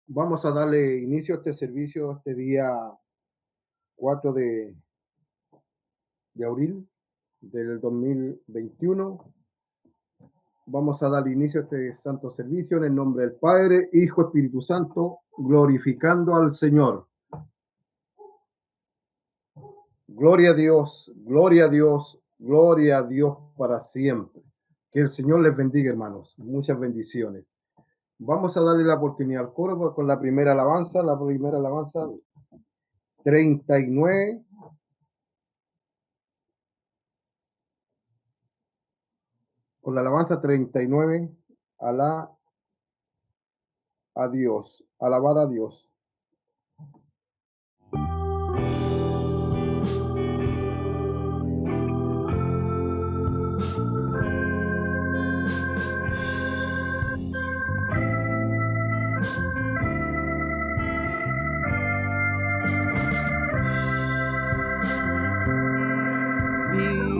Vamos a darle inicio a este servicio este día 4 de abril del 2021. Vamos a dar inicio a este santo servicio en el nombre del Padre, Hijo, Espíritu Santo, glorificando al Señor. Gloria a Dios, gloria a Dios, gloria a Dios para siempre. Que el Señor les bendiga, hermanos. Muchas bendiciones. Vamos a darle la oportunidad al coro con la primera alabanza 39. Con la alabanza 39, alá a Dios, alabar a Dios.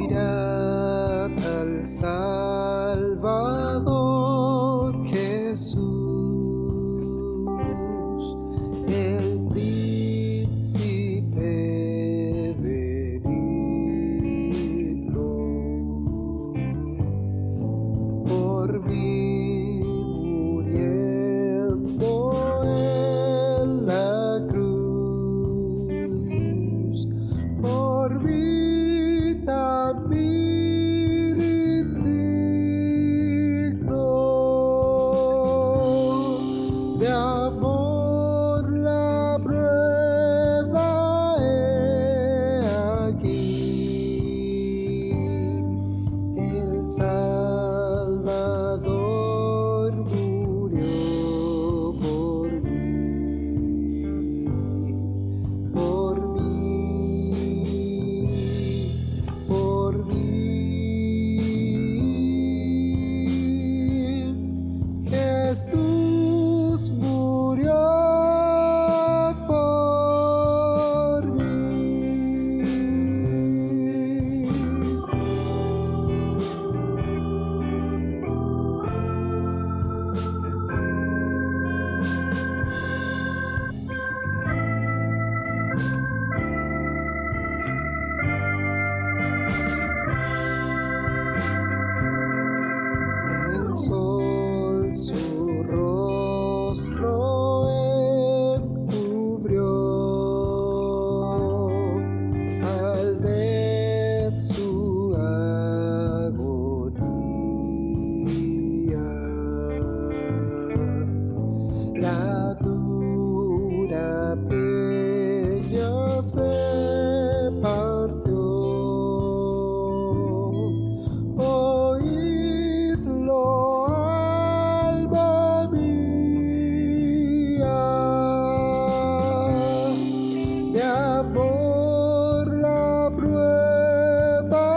Mirad al Salvador Jesús, el príncipe benigno, por mí muriendo en la cruz, por mí también indigno de amor, la prueba he aquí. El Salvador murió por mí, por mí, por mí. Jesús murió por mí. El sol su rostro encubrió al ver su agonía. La dura peña se partió. Oídlo, alma mía, de amor la prueba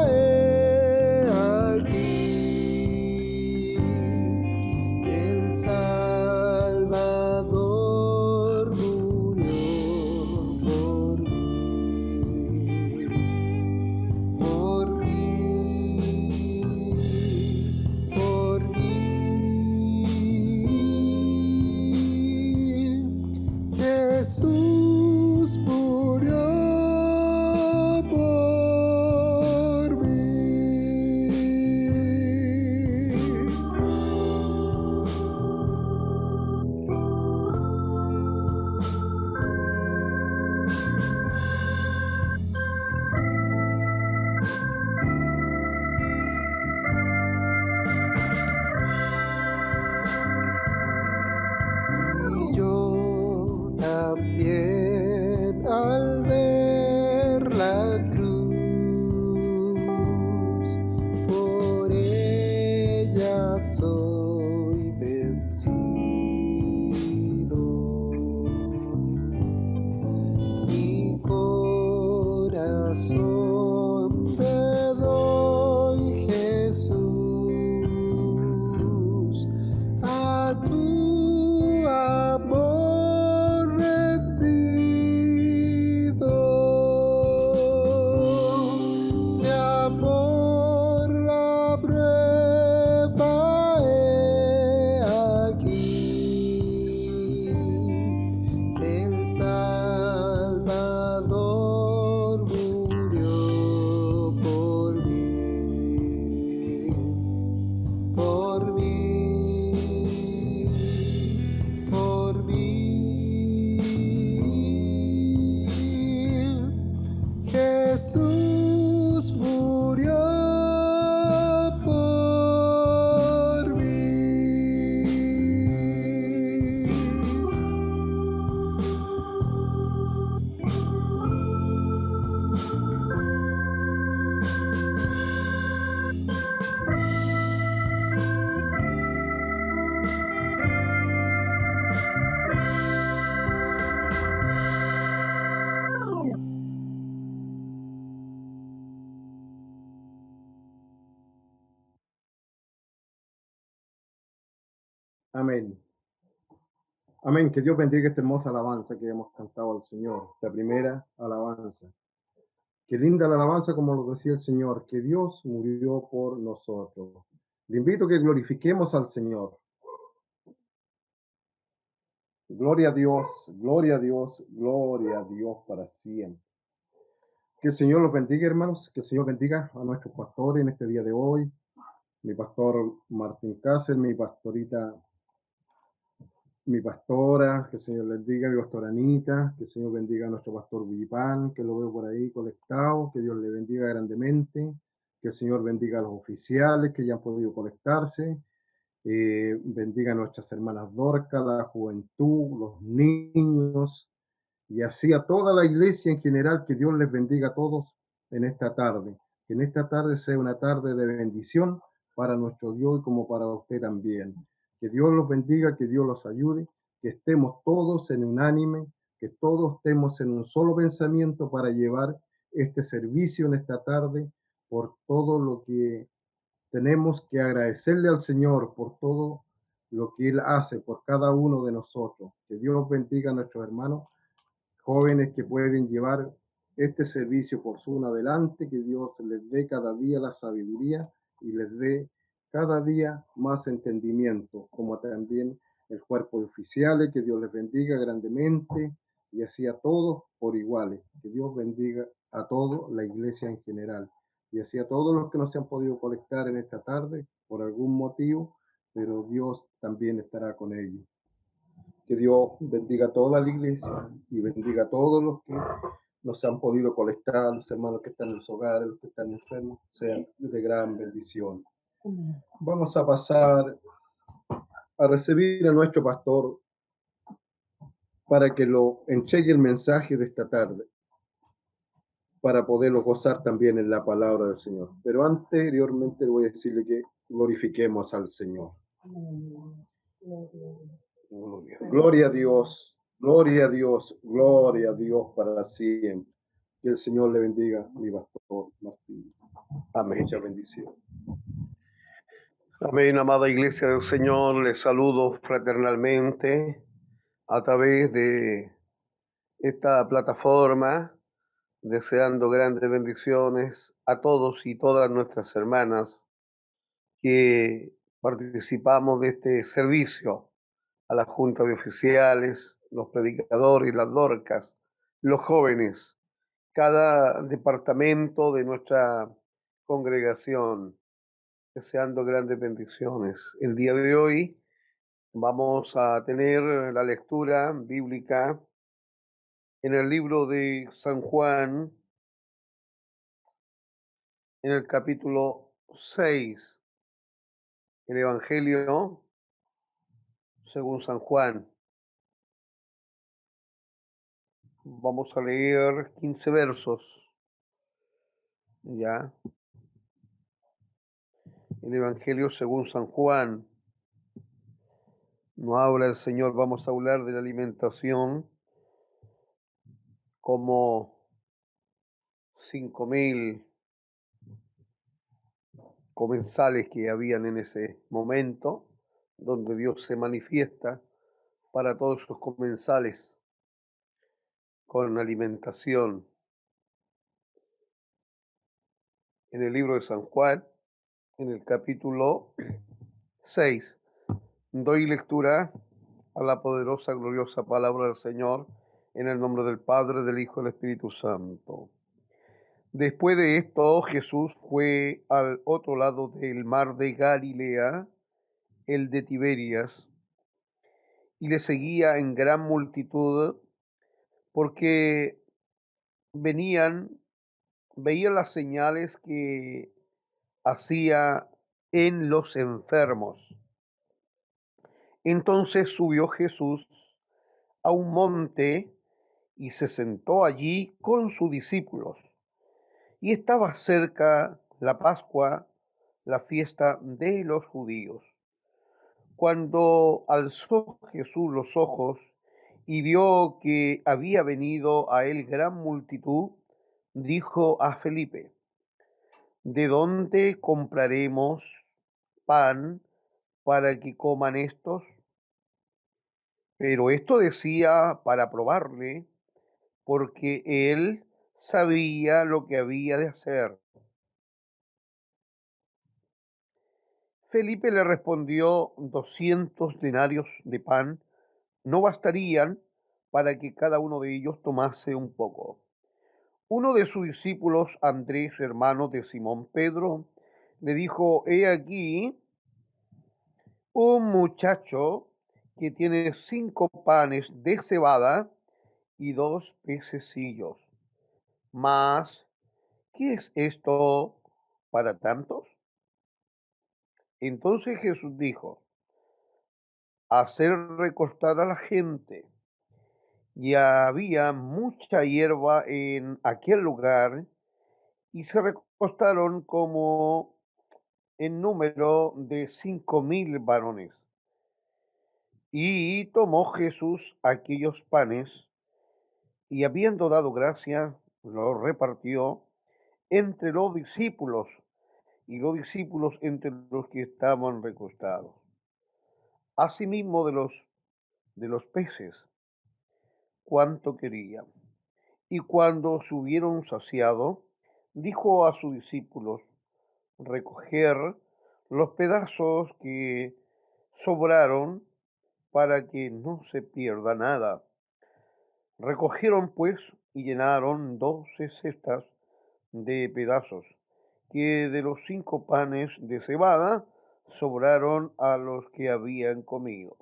he aquí. El Salvador murió por mí, por mí, por mí. Jesús murió por mí. Y yo también al ver la cruz, por ella soy vencido. Mi corazón te doy, Jesús, a tu amor rendido. De amor la prueba he aquí. Jesús murió por mí. Amén. Amén. Que Dios bendiga esta hermosa alabanza que hemos cantado al Señor. La primera alabanza. Qué linda la alabanza, como lo decía el Señor, que Dios murió por nosotros. Le invito a que glorifiquemos al Señor. Gloria a Dios, gloria a Dios, gloria a Dios para siempre. Que el Señor los bendiga, hermanos, que el Señor bendiga a nuestros pastores en este día de hoy. Mi pastor Martín Cáceres, mi pastora, que el Señor les diga, mi pastora Anita, que el Señor bendiga a nuestro pastor Villipán, que lo veo por ahí conectado, que Dios le bendiga grandemente, que el Señor bendiga a los oficiales que ya han podido conectarse, bendiga a nuestras hermanas Dorca, la juventud, los niños, y así a toda la iglesia en general, que Dios les bendiga a todos en esta tarde, que en esta tarde sea una tarde de bendición para nuestro Dios y como para usted también. Que Dios los bendiga, que Dios los ayude, que estemos todos en unánime, que todos estemos en un solo pensamiento para llevar este servicio en esta tarde, por todo lo que tenemos que agradecerle al Señor, por todo lo que Él hace por cada uno de nosotros. Que Dios bendiga a nuestros hermanos jóvenes que pueden llevar este servicio por su adelante, que Dios les dé cada día la sabiduría y les dé cada día más entendimiento, como también el cuerpo de oficiales, que Dios les bendiga grandemente y así a todos por iguales, que Dios bendiga a toda la iglesia en general y así a todos los que no se han podido conectar en esta tarde por algún motivo, pero Dios también estará con ellos. Que Dios bendiga a toda la iglesia y bendiga a todos los que no se han podido conectar, los hermanos que están en los hogares, los que están enfermos, sean de gran bendición. Vamos a pasar a recibir a nuestro pastor para que lo entregue el mensaje de esta tarde, para poderlo gozar también en la palabra del Señor. Pero anteriormente voy a decirle que glorifiquemos al Señor. Gloria a Dios, gloria a Dios, gloria a Dios para siempre. Que el Señor le bendiga, mi pastor Martín. Amén. Mucha bendición. Amén, amada iglesia del Señor, les saludo fraternalmente a través de esta plataforma, deseando grandes bendiciones a todos y todas nuestras hermanas que participamos de este servicio, a la Junta de Oficiales, los predicadores y las dorcas, los jóvenes, cada departamento de nuestra congregación, deseando grandes bendiciones. El día de hoy vamos a tener la lectura bíblica en el libro de San Juan, en el capítulo 6, el Evangelio según San Juan. Vamos a leer 15 versos, ¿ya? El Evangelio según San Juan. Nos habla el Señor, vamos a hablar de la alimentación, como 5.000 comensales que habían en ese momento, donde Dios se manifiesta para todos sus comensales con alimentación. En el libro de San Juan, en el capítulo 6, doy lectura a la poderosa, gloriosa palabra del Señor, en el nombre del Padre, del Hijo y del Espíritu Santo. Después de esto, Jesús fue al otro lado del mar de Galilea, el de Tiberias, y le seguía en gran multitud, porque venían veía las señales que hacía en los enfermos. Entonces subió Jesús a un monte y se sentó allí con sus discípulos. Y estaba cerca la Pascua, la fiesta de los judíos. Cuando alzó Jesús los ojos y vio que había venido a él gran multitud, dijo a Felipe: ¿De dónde compraremos pan para que coman estos? Pero esto decía para probarle, porque él sabía lo que había de hacer. Felipe le respondió: 200 denarios de pan no bastarían para que cada uno de ellos tomase un poco. Uno de sus discípulos, Andrés, hermano de Simón Pedro, le dijo: He aquí un muchacho que tiene 5 panes de cebada y 2 pececillos. Mas, ¿qué es esto para tantos? Entonces Jesús dijo: hacer recostar a la gente. Y había mucha hierba en aquel lugar, y se recostaron como en número de 5000 varones. Y tomó Jesús aquellos panes, y habiendo dado gracias, los repartió entre los discípulos, y los discípulos entre los que estaban recostados. Asimismo de los peces, cuanto querían. Y cuando se hubieron saciado, dijo a sus discípulos: recoger los pedazos que sobraron para que no se pierda nada. Recogieron pues y llenaron 12 cestas de pedazos, que de los 5 panes de cebada sobraron a los que habían comido.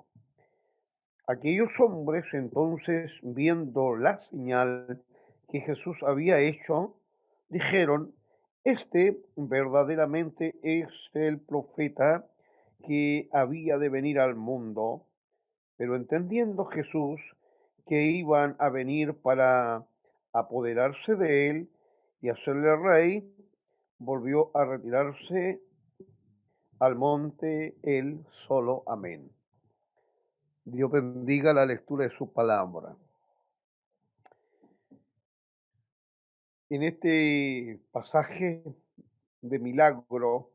Aquellos hombres entonces, viendo la señal que Jesús había hecho, dijeron: este verdaderamente es el profeta que había de venir al mundo. Pero entendiendo Jesús que iban a venir para apoderarse de él y hacerle rey, volvió a retirarse al monte él solo. Amén. Dios bendiga la lectura de su palabra. En este pasaje de milagro,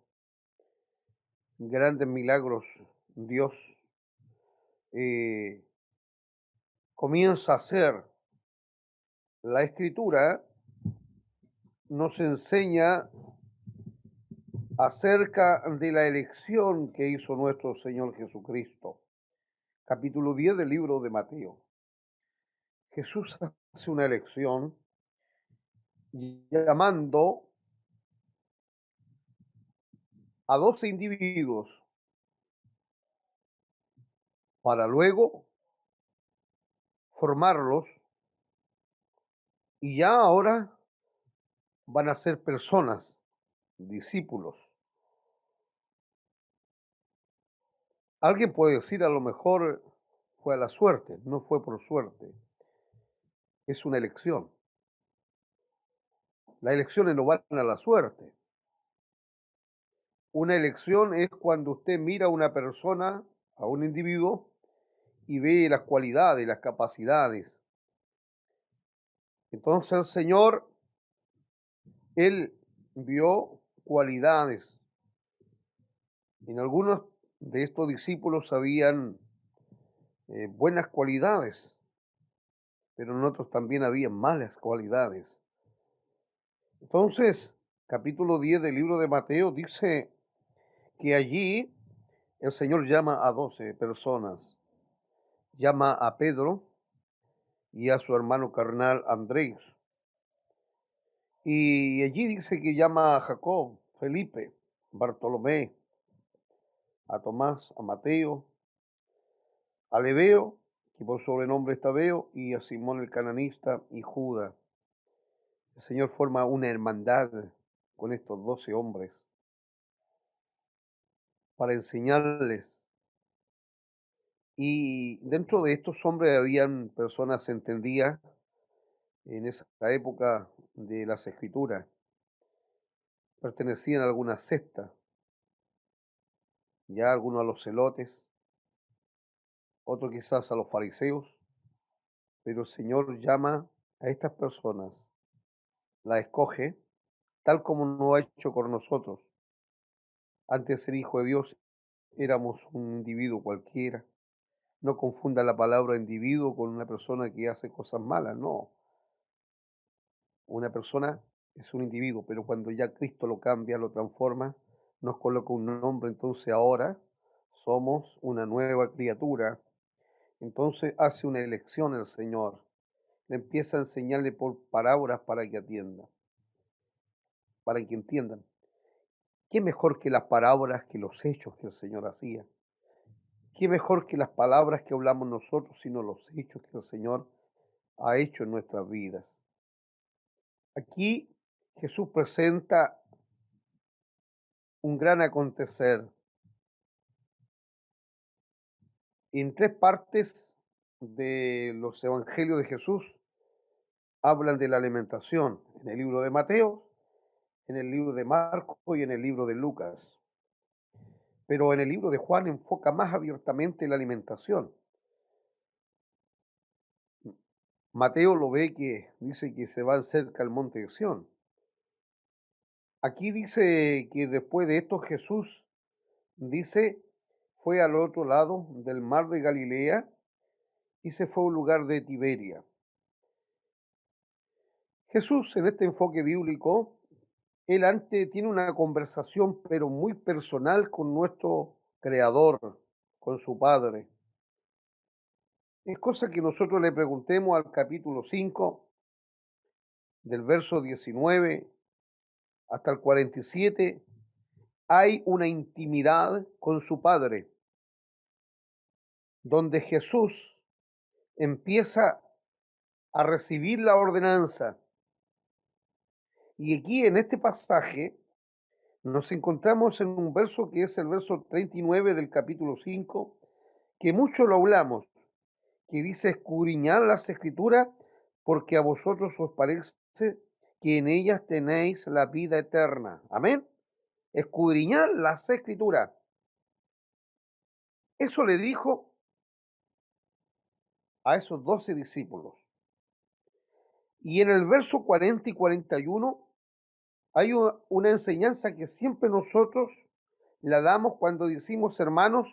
grandes milagros, Dios eh, comienza a hacer. La Escritura nos enseña acerca de la elección que hizo nuestro Señor Jesucristo. Capítulo 10 del libro de Mateo. Jesús hace una elección llamando a 12 individuos para luego formarlos, y ya ahora van a ser personas, discípulos. Alguien puede decir, a lo mejor fue a la suerte. No fue por suerte, es una elección. Las elecciones no van a la suerte. Una elección es cuando usted mira a una persona, a un individuo, y ve las cualidades, las capacidades. Entonces el Señor, Él vio cualidades. En algunos de estos discípulos habían buenas cualidades, pero en otros también había malas cualidades. Entonces, capítulo 10 del libro de Mateo dice que allí el Señor llama a 12 personas. Llama a Pedro y a su hermano carnal Andrés. Y allí dice que llama a Jacob, Felipe, Bartolomé, a Tomás, a Mateo, a Lebeo, que por sobrenombre es Tadeo, y a Simón el cananista y Judas. El Señor forma una hermandad con estos 12 hombres para enseñarles. Y dentro de estos hombres habían personas entendidas en esa época de las Escrituras, pertenecían a alguna secta, ya algunos a los celotes, otros quizás a los fariseos, pero el Señor llama a estas personas, las escoge, tal como lo ha hecho con nosotros. Antes de ser hijo de Dios éramos un individuo cualquiera. No confunda la palabra individuo con una persona que hace cosas malas, no. Una persona es un individuo, pero cuando ya Cristo lo cambia, lo transforma, nos coloca un nombre, entonces ahora somos una nueva criatura. Entonces hace una elección el Señor. Le empieza a enseñarle por parábolas para que atienda, para que entiendan. ¿Qué mejor que las parábolas que los hechos que el Señor hacía? ¿Qué mejor que las palabras que hablamos nosotros, sino los hechos que el Señor ha hecho en nuestras vidas? Aquí Jesús presenta un gran acontecer en tres partes de los evangelios de Jesús. Hablan de la alimentación en el libro de Mateo, en el libro de Marcos y en el libro de Lucas. Pero en el libro de Juan enfoca más abiertamente la alimentación. Mateo lo ve que dice que se va cerca al monte de Sión. Aquí dice que después de esto Jesús dice fue al otro lado del mar de Galilea y se fue a un lugar de Tiberia. Jesús en este enfoque bíblico, él antes tiene una conversación pero muy personal con nuestro Creador, con su Padre. Es cosa que nosotros le preguntemos al capítulo 5, del verso 19 hasta el 47, hay una intimidad con su Padre, donde Jesús empieza a recibir la ordenanza. Y aquí en este pasaje nos encontramos en un verso que es el verso 39 del capítulo 5, que mucho lo hablamos, que dice escudriñad las escrituras porque a vosotros os parece que en ellas tenéis la vida eterna. Amén. Escudriñad las escrituras. Eso le dijo a esos 12 discípulos. Y en el verso 40 y 41 hay una enseñanza que siempre nosotros la damos cuando decimos, hermanos,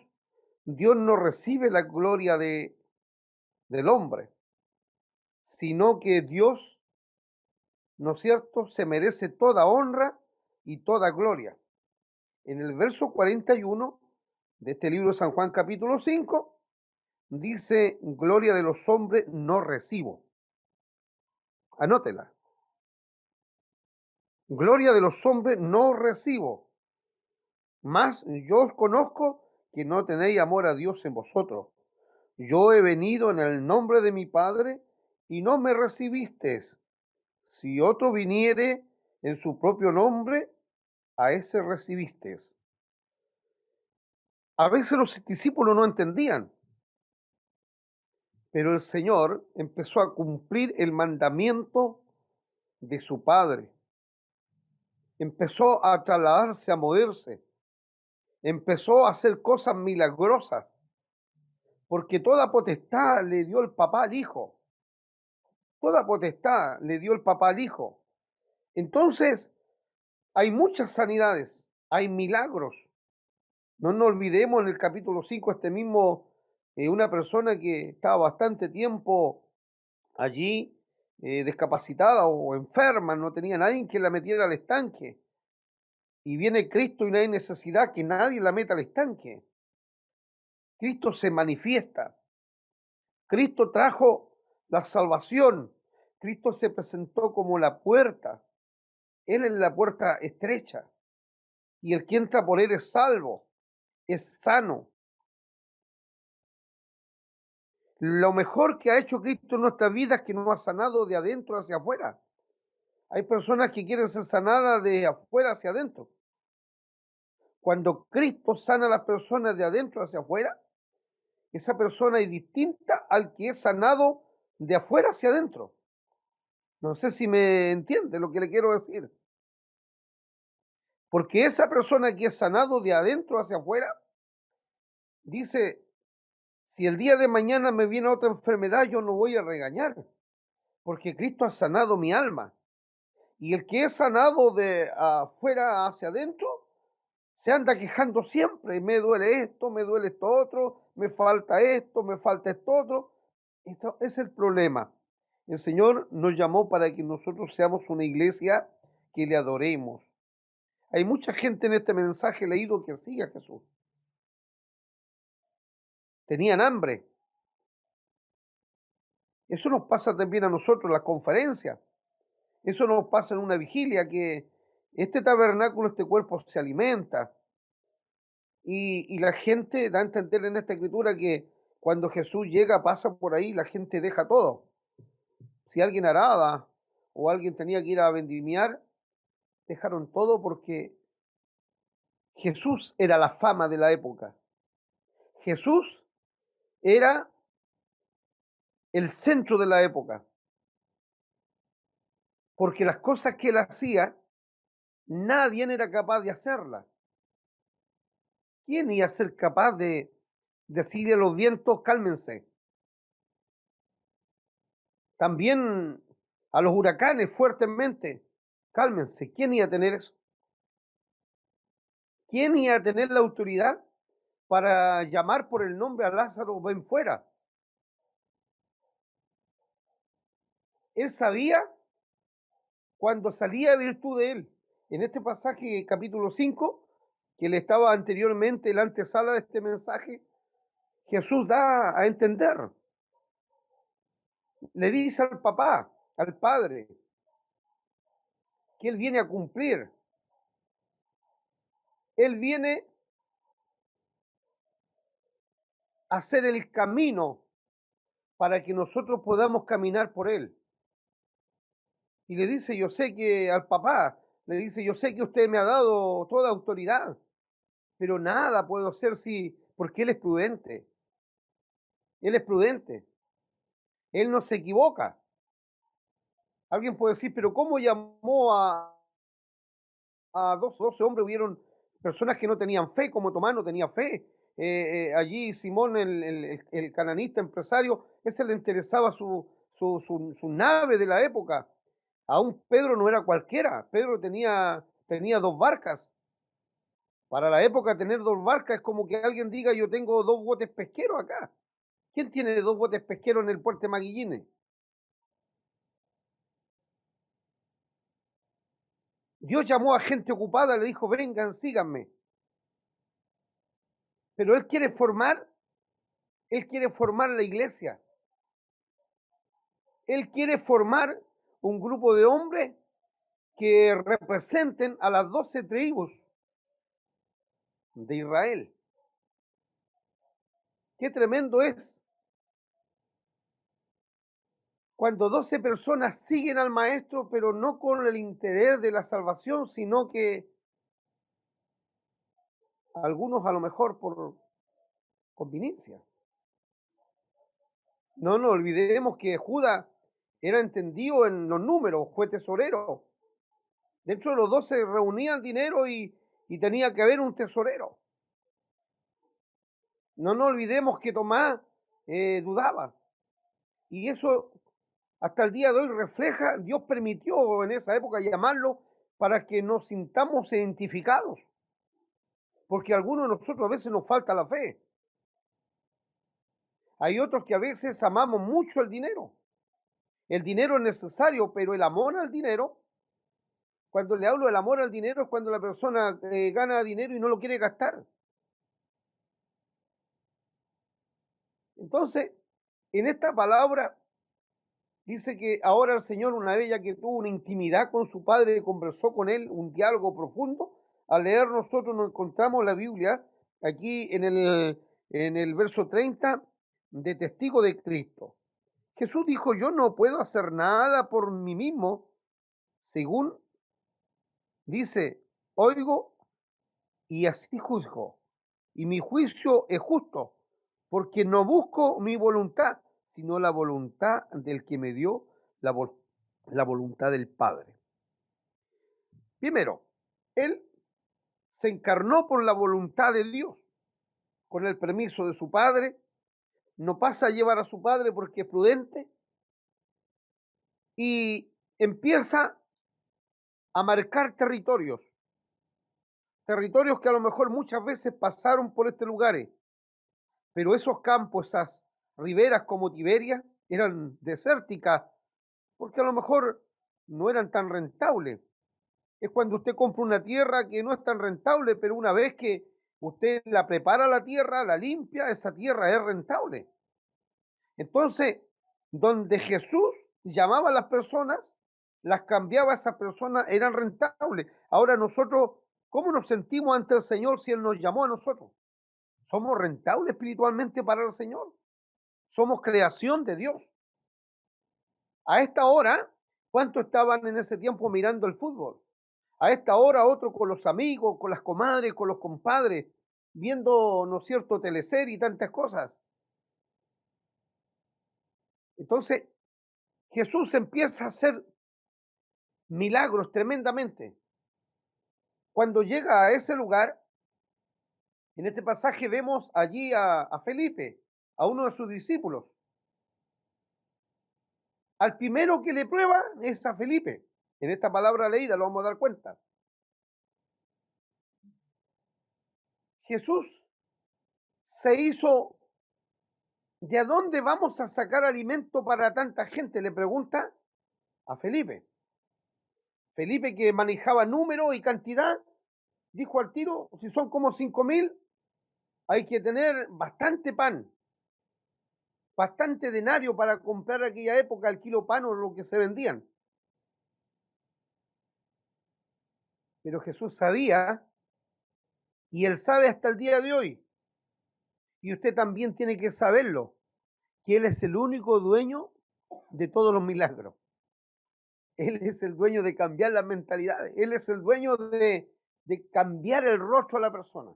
Dios no recibe la gloria del hombre, sino que Dios, ¿no es cierto?, se merece toda honra y toda gloria. En el verso 41 de este libro de San Juan capítulo 5, dice, gloria de los hombres no recibo. Anótela. Gloria de los hombres no recibo. Mas yo os conozco que no tenéis amor a Dios en vosotros. Yo he venido en el nombre de mi Padre y no me recibisteis. Si otro viniere en su propio nombre, a ese recibisteis. A veces los discípulos no entendían, pero el Señor empezó a cumplir el mandamiento de su Padre. Empezó a trasladarse, a moverse. Empezó a hacer cosas milagrosas, porque toda potestad le dio el papá al Hijo. Toda potestad le dio el papá al Hijo. Entonces, hay muchas sanidades, hay milagros. No nos olvidemos en el capítulo 5, una persona que estaba bastante tiempo allí, discapacitada o enferma, no tenía nadie que la metiera al estanque. Y viene Cristo y no hay necesidad que nadie la meta al estanque. Cristo se manifiesta. Cristo trajo la salvación. Cristo se presentó como la puerta. Él es la puerta estrecha. Y el que entra por él es salvo, es sano. Lo mejor que ha hecho Cristo en nuestra vida es que nos ha sanado de adentro hacia afuera. Hay personas que quieren ser sanadas de afuera hacia adentro. Cuando Cristo sana a las personas de adentro hacia afuera, esa persona es distinta al que es sanado de afuera hacia adentro. No sé si me entiende lo que le quiero decir. Porque esa persona que es sanado de adentro hacia afuera, dice, si el día de mañana me viene otra enfermedad, yo no voy a regañar, porque Cristo ha sanado mi alma. Y el que es sanado de afuera hacia adentro, se anda quejando siempre, me duele esto, me duele esto otro, me falta esto, me falta esto otro. Esto es el problema. El Señor nos llamó para que nosotros seamos una iglesia que le adoremos. Hay mucha gente en este mensaje leído que sigue a Jesús. Tenían hambre. Eso nos pasa también a nosotros en las conferencias. Eso nos pasa en una vigilia, que este tabernáculo, este cuerpo se alimenta. Y la gente da a entender en esta escritura que cuando Jesús llega, pasa por ahí, la gente deja todo. Si alguien araba o alguien tenía que ir a vendimiar, dejaron todo porque Jesús era la fama de la época. Jesús era el centro de la época, porque las cosas que él hacía, nadie era capaz de hacerlas. ¿Quién iba a ser capaz de decirle a los vientos, cálmense? También a los huracanes fuertemente, cálmense. ¿Quién iba a tener eso? ¿Quién iba a tener la autoridad para llamar por el nombre a Lázaro, ven fuera? Él sabía cuando salía virtud de él. En este pasaje, capítulo 5, que le estaba anteriormente la antesala de este mensaje, Jesús da a entender, le dice al papá, al padre, que él viene a cumplir. Él viene a hacer el camino para que nosotros podamos caminar por él. Y le dice, yo sé que al papá, le dice, yo sé que usted me ha dado toda autoridad, pero nada puedo hacer porque él es prudente. Él es prudente. Él no se equivoca. Alguien puede decir, pero ¿cómo llamó a 12 hombres? Hubieron personas que no tenían fe, como Tomás no tenía fe. Allí Simón, el cananista empresario, ese le interesaba su nave de la época. Aún Pedro no era cualquiera. Pedro tenía dos barcas. Para la época tener dos barcas es como que alguien diga, yo tengo dos botes pesqueros acá. ¿Quién tiene dos botes pesqueros en el puerto de Maguillines? Dios llamó a gente ocupada, le dijo, vengan, síganme. Pero él quiere formar la iglesia. Él quiere formar un grupo de hombres que representen a las 12 tribus de Israel. Qué tremendo es cuando 12 personas siguen al maestro, pero no con el interés de la salvación, sino que algunos a lo mejor por conveniencia. No nos olvidemos que Judas era entendido en los números, fue tesorero. Dentro de los 12 reunían dinero y tenía que haber un tesorero. No nos olvidemos que Tomás dudaba. Y eso hasta el día de hoy refleja, Dios permitió en esa época llamarlo para que nos sintamos identificados. Porque a algunos de nosotros a veces nos falta la fe. Hay otros que a veces amamos mucho el dinero. El dinero es necesario, pero el amor al dinero, cuando le hablo del amor al dinero, es cuando la persona gana dinero y no lo quiere gastar. Entonces, en esta palabra dice que ahora el Señor, una vez ya que tuvo una intimidad con su Padre, conversó con él, un diálogo profundo. Al leer nosotros nos encontramos la Biblia aquí en el verso 30 de testigo de Cristo. Jesús dijo, yo no puedo hacer nada por mí mismo. según dice, oigo y así juzgo. Y mi juicio es justo, porque no busco mi voluntad, sino la voluntad del que me dio la voluntad del Padre. Primero, Él se encarnó por la voluntad de Dios, con el permiso de su Padre, no pasa a llevar a su Padre porque es prudente, y empieza a marcar territorios que a lo mejor muchas veces pasaron por este lugar, pero esos campos, esas riberas como Tiberia, eran desérticas, porque a lo mejor no eran tan rentables. Es cuando usted compra una tierra que no es tan rentable, pero una vez que usted la prepara la tierra, la limpia, esa tierra es rentable. Entonces, donde Jesús llamaba a las personas, las cambiaba a esas personas, eran rentables. Ahora nosotros, ¿cómo nos sentimos ante el Señor si Él nos llamó a nosotros? ¿Somos rentables espiritualmente para el Señor? Somos creación de Dios. A esta hora, ¿cuántos estaban en ese tiempo mirando el fútbol? A esta hora otro con los amigos, con las comadres, con los compadres, viendo, ¿no es cierto?, teleserie y tantas cosas. Entonces, Jesús empieza a hacer milagros tremendamente. Cuando llega a ese lugar, en este pasaje vemos allí a Felipe, a uno de sus discípulos. Al primero que le prueba es a Felipe. En esta palabra leída lo vamos a dar cuenta. Jesús se hizo, ¿de dónde vamos a sacar alimento para tanta gente? Le pregunta a Felipe. Felipe, que manejaba número y cantidad, dijo al tiro, si son como 5.000, hay que tener bastante pan, bastante denario para comprar aquella época el kilo pan o lo que se vendían. Pero Jesús sabía, y Él sabe hasta el día de hoy, y usted también tiene que saberlo, que Él es el único dueño de todos los milagros. Él es el dueño de cambiar las mentalidades. Él es el dueño de cambiar el rostro a la persona,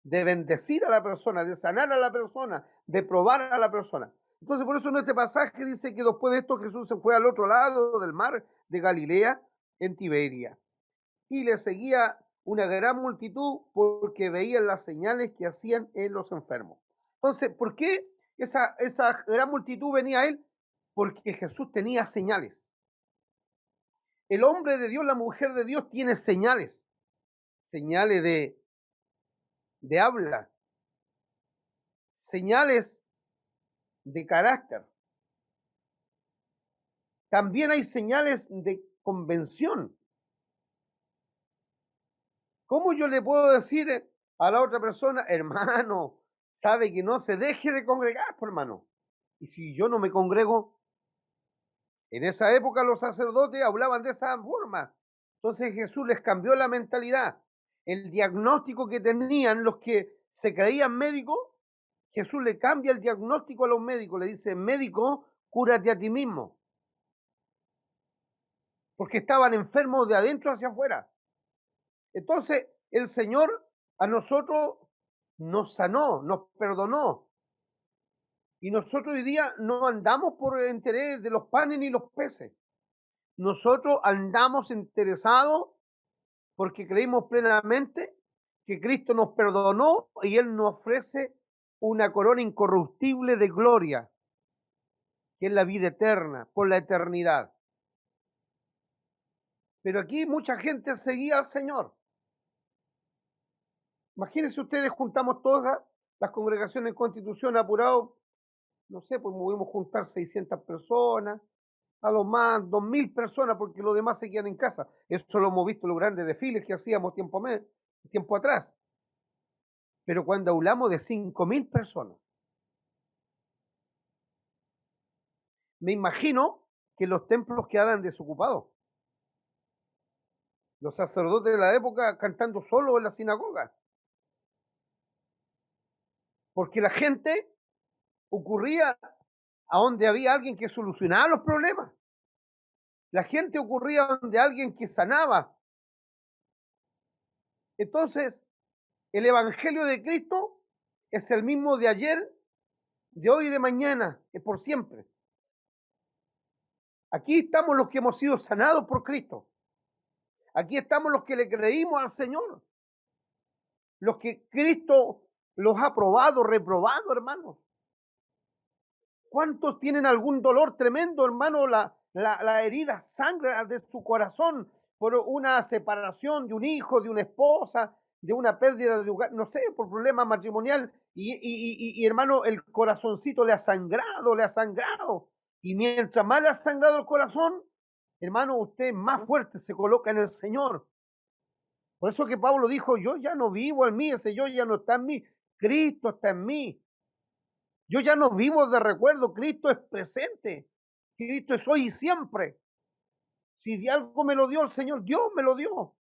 de bendecir a la persona, de sanar a la persona, de probar a la persona. Entonces, por eso en este pasaje dice que después de esto Jesús se fue al otro lado del mar de Galilea, en Tiberia, y le seguía una gran multitud porque veían las señales que hacían en los enfermos. Entonces, ¿por qué esa gran multitud venía a él? Porque Jesús tenía señales. El hombre de Dios, la mujer de Dios tiene señales, señales de habla, señales de carácter. También hay señales de convención. ¿Cómo yo le puedo decir a la otra persona, hermano, sabe que no se deje de congregar, por hermano? Y si yo no me congrego, en esa época los sacerdotes hablaban de esa forma. Entonces Jesús les cambió la mentalidad. El diagnóstico que tenían los que se creían médicos, Jesús le cambia el diagnóstico a los médicos. Le dice, médico, cúrate a ti mismo. Porque estaban enfermos de adentro hacia afuera. Entonces el Señor a nosotros nos sanó, nos perdonó. Y nosotros hoy día no andamos por el interés de los panes ni los peces. Nosotros andamos interesados porque creímos plenamente que Cristo nos perdonó y Él nos ofrece una corona incorruptible de gloria, que es la vida eterna, por la eternidad. Pero aquí mucha gente seguía al Señor. Imagínense ustedes, juntamos todas las congregaciones en Constitución apurado, no sé, pues movimos juntar 600 personas, a lo más 2.000 personas, porque los demás se quedan en casa. Eso lo hemos visto en los grandes desfiles que hacíamos tiempo atrás. Pero cuando hablamos de 5.000 personas, me imagino que los templos quedaran desocupados. Los sacerdotes de la época cantando solo en la sinagoga. Porque la gente ocurría a donde había alguien que solucionaba los problemas. La gente ocurría de alguien que sanaba. Entonces, el Evangelio de Cristo es el mismo de ayer, de hoy y de mañana, es por siempre. Aquí estamos los que hemos sido sanados por Cristo. Aquí estamos los que le creímos al Señor. Los que Cristo los ha probado, reprobado, hermanos. ¿Cuántos tienen algún dolor tremendo, hermano? La herida sangra de su corazón por una separación de un hijo, de una esposa, de una pérdida de lugar, no sé, por problema matrimonial. Y, hermano, el corazoncito le ha sangrado, le ha sangrado. Y mientras más le ha sangrado el corazón, hermano, usted más fuerte se coloca en el Señor. Por eso que Pablo dijo, yo ya no vivo en mí, ese yo ya no está en mí, Cristo está en mí. Yo ya no vivo de recuerdo, Cristo es presente, Cristo es hoy y siempre. Si de algo me lo dio el Señor, Dios me lo dio.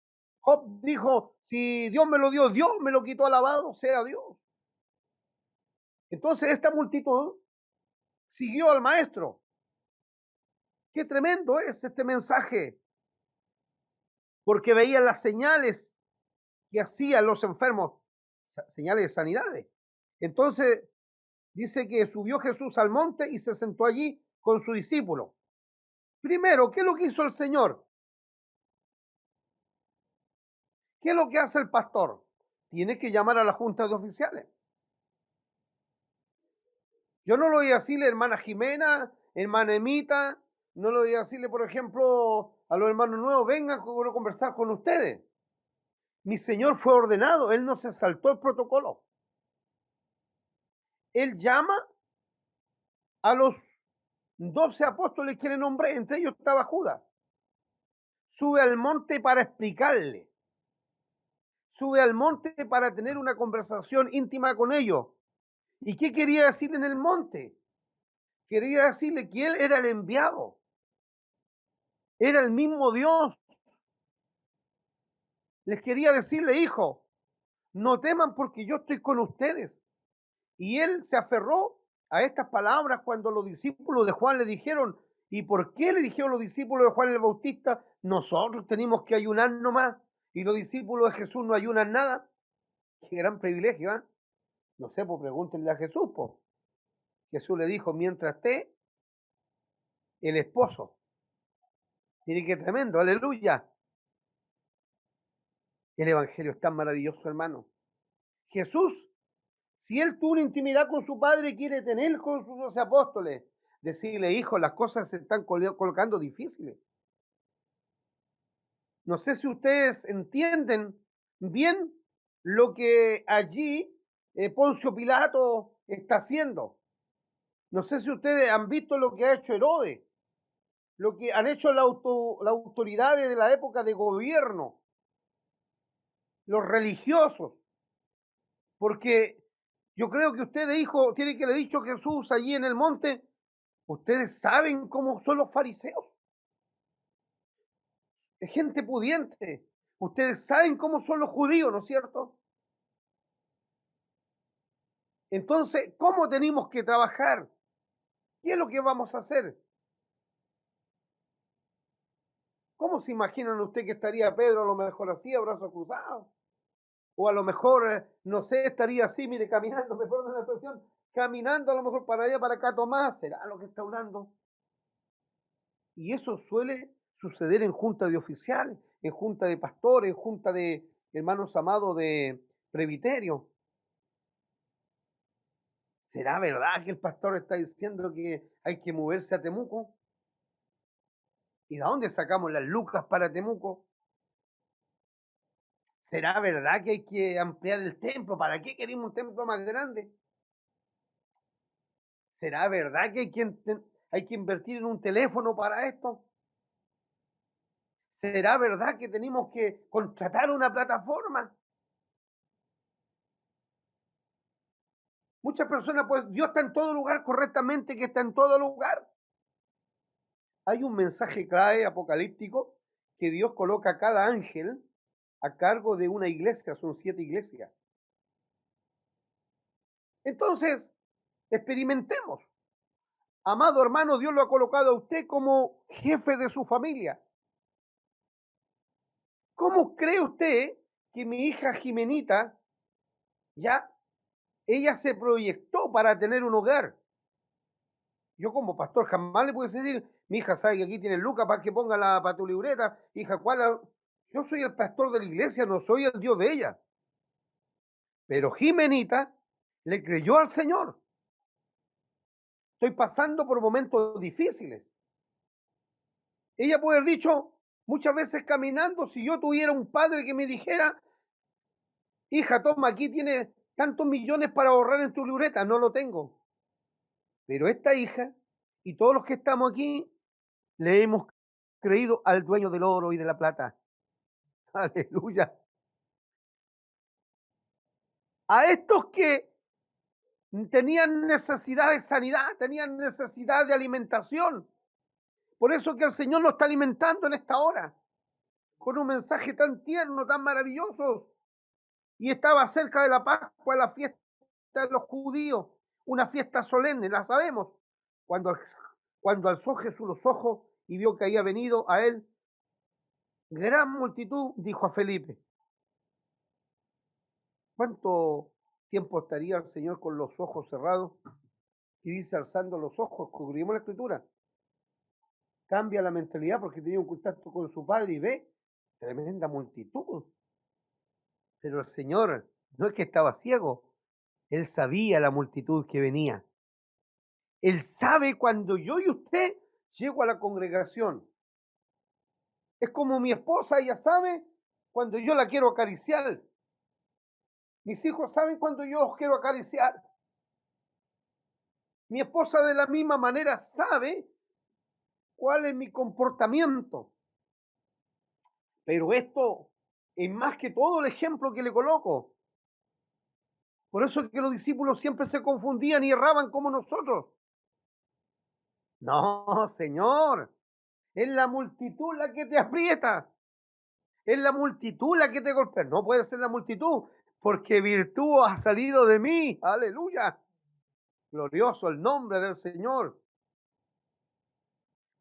Job dijo, si Dios me lo dio, Dios me lo quitó, alabado sea Dios. Entonces esta multitud siguió al maestro. Qué tremendo es este mensaje, porque veían las señales que hacían los enfermos, señales de sanidades. Entonces dice que subió Jesús al monte y se sentó allí con su discípulo. Primero, ¿qué es lo que hizo el Señor? ¿Qué es lo que hace el pastor? Tiene que llamar a la junta de oficiales. Yo no lo voy a decirle hermana Jimena, hermana Emita, no lo voy a decirle, por ejemplo, a los hermanos nuevos, vengan a conversar con ustedes. Mi Señor fue ordenado, Él no se saltó el protocolo. Él llama a los 12 apóstoles que le nombré, entre ellos estaba Judas. Sube al monte para explicarle. Sube al monte para tener una conversación íntima con ellos. ¿Y qué quería decir en el monte? Quería decirle que él era el enviado. Era el mismo Dios. Les quería decirle, hijo, no teman porque yo estoy con ustedes. Y él se aferró a estas palabras cuando los discípulos de Juan le dijeron, ¿y por qué le dijeron los discípulos de Juan el Bautista? Nosotros tenemos que ayunar nomás y los discípulos de Jesús no ayunan nada. Qué gran privilegio, ¿eh? No sé, pues pregúntenle a Jesús, pues. Jesús le dijo, mientras esté el esposo. Mire qué tremendo, aleluya. El Evangelio es tan maravilloso, hermano. Jesús, si él tuvo una intimidad con su Padre, quiere tener con sus 12 apóstoles. Decirle, hijo, las cosas se están colocando difíciles. No sé si ustedes entienden bien lo que allí Poncio Pilato está haciendo. No sé si ustedes han visto lo que ha hecho Herodes, lo que han hecho las autoridades de la época de gobierno, los religiosos, porque yo creo que ustedes, hijo, tiene que le ha dicho Jesús allí en el monte, ustedes saben cómo son los fariseos, es gente pudiente, ustedes saben cómo son los judíos, ¿no es cierto? Entonces, ¿cómo tenemos que trabajar? ¿Qué es lo que vamos a hacer? ¿Cómo se imaginan usted que estaría Pedro a lo mejor así, a brazos cruzados? O a lo mejor, no sé, estaría así, mire, caminando, me perdón la expresión, caminando a lo mejor para allá, para acá, Tomás, ¿será lo que está hablando? Y eso suele suceder en junta de oficiales, en junta de pastores, en junta de hermanos amados de presbiterio. ¿Será verdad que el pastor está diciendo que hay que moverse a Temuco? ¿Y de dónde sacamos las lucas para Temuco? ¿Será verdad que hay que ampliar el templo? ¿Para qué queremos un templo más grande? ¿Será verdad que hay que invertir en un teléfono para esto? ¿Será verdad que tenemos que contratar una plataforma? Muchas personas, pues, Dios está en todo lugar correctamente, que está en todo lugar. Hay un mensaje clave apocalíptico que Dios coloca a cada ángel a cargo de una iglesia, son 7 iglesias. Entonces, experimentemos. Amado hermano, Dios lo ha colocado a usted como jefe de su familia. ¿Cómo cree usted que mi hija Jimenita, ya, ella se proyectó para tener un hogar? Yo como pastor jamás le puedo decir, mi hija sabe que aquí tiene Lucas para que ponga para tu libreta, hija, Yo soy el pastor de la iglesia, no soy el Dios de ella. Pero Jimenita le creyó al Señor. Estoy pasando por momentos difíciles. Ella puede haber dicho muchas veces caminando, si yo tuviera un padre que me dijera, hija, toma, aquí tienes tantos millones para ahorrar en tu libreta, no lo tengo. Pero esta hija y todos los que estamos aquí le hemos creído al dueño del oro y de la plata. Aleluya. A estos que tenían necesidad de sanidad, tenían necesidad de alimentación. Por eso que el Señor nos está alimentando en esta hora, con un mensaje tan tierno, tan maravilloso. Y estaba cerca de la Pascua, la fiesta de los judíos, una fiesta solemne, la sabemos. Cuando alzó Jesús los ojos y vio que había venido a él gran multitud, dijo a Felipe, ¿cuánto tiempo estaría el Señor con los ojos cerrados? Y dice, alzando los ojos, cubrimos la escritura. Cambia la mentalidad porque tenía un contacto con su padre y ve tremenda multitud. Pero el Señor no es que estaba ciego, Él sabía la multitud que venía. Él sabe cuando yo y usted llego a la congregación. Es como mi esposa, ella sabe cuando yo la quiero acariciar. Mis hijos saben cuando yo los quiero acariciar. Mi esposa de la misma manera sabe cuál es mi comportamiento. Pero esto es más que todo el ejemplo que le coloco. Por eso es que los discípulos siempre se confundían y erraban como nosotros. No, Señor, es la multitud la que te aprieta. Es la multitud la que te golpea. No puede ser la multitud, porque virtud ha salido de mí. Aleluya. Glorioso el nombre del Señor.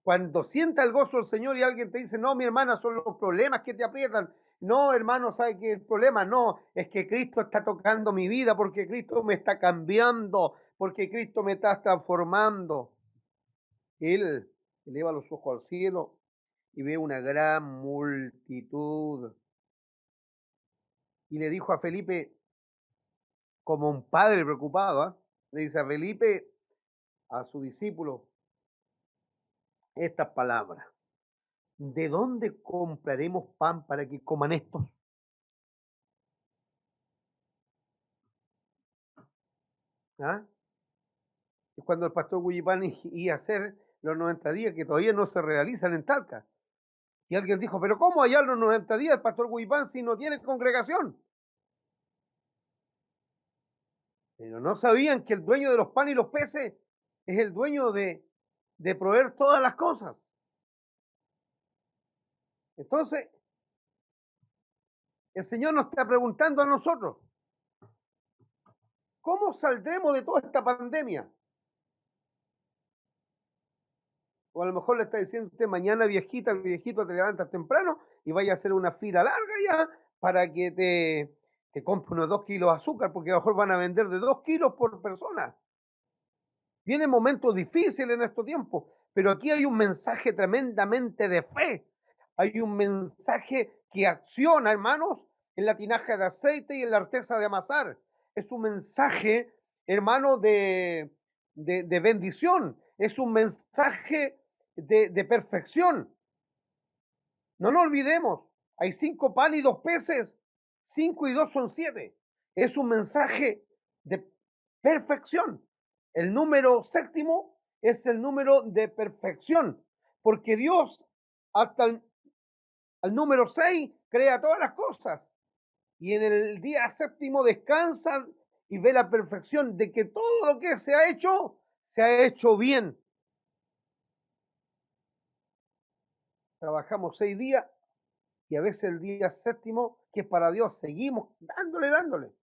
Cuando sienta el gozo del Señor y alguien te dice, no, mi hermana, son los problemas que te aprietan. No, hermano, ¿sabe qué el problema? No, es que Cristo está tocando mi vida, porque Cristo me está cambiando, porque Cristo me está transformando. Él eleva los ojos al cielo y ve una gran multitud. Y le dijo a Felipe, como un padre preocupado, ¿eh? Le dice a Felipe, a su discípulo, estas palabras. ¿De dónde compraremos pan para que coman estos? ¿Ah? Es cuando el pastor Guillipán iba a hacer los 90 días que todavía no se realizan en Talca. Y alguien dijo, pero ¿cómo allá los 90 días el pastor Guillipán si no tiene congregación? Pero no sabían que el dueño de los panes y los peces es el dueño de proveer todas las cosas. Entonces, el Señor nos está preguntando a nosotros, ¿cómo saldremos de toda esta pandemia? O a lo mejor le está diciendo usted, mañana viejita, viejito, te levantas temprano y vaya a hacer una fila larga ya para que te compre unos 2 kilos de azúcar, porque a lo mejor van a vender de 2 kilos por persona. Vienen momentos difíciles en estos tiempos, pero aquí hay un mensaje tremendamente de fe. Hay un mensaje que acciona, hermanos, en la tinaja de aceite y en la artesa de amasar. Es un mensaje, hermano, de bendición. Es un mensaje de perfección. No nos olvidemos, hay 5 panes y 2 peces, 5 y 2 son 7. Es un mensaje de perfección. El número séptimo es el número de perfección, porque Dios hasta el número 6 crea todas las cosas y en el día séptimo descansa y ve la perfección de que todo lo que se ha hecho bien. Trabajamos 6 días y a veces el día séptimo, que es para Dios, seguimos dándole,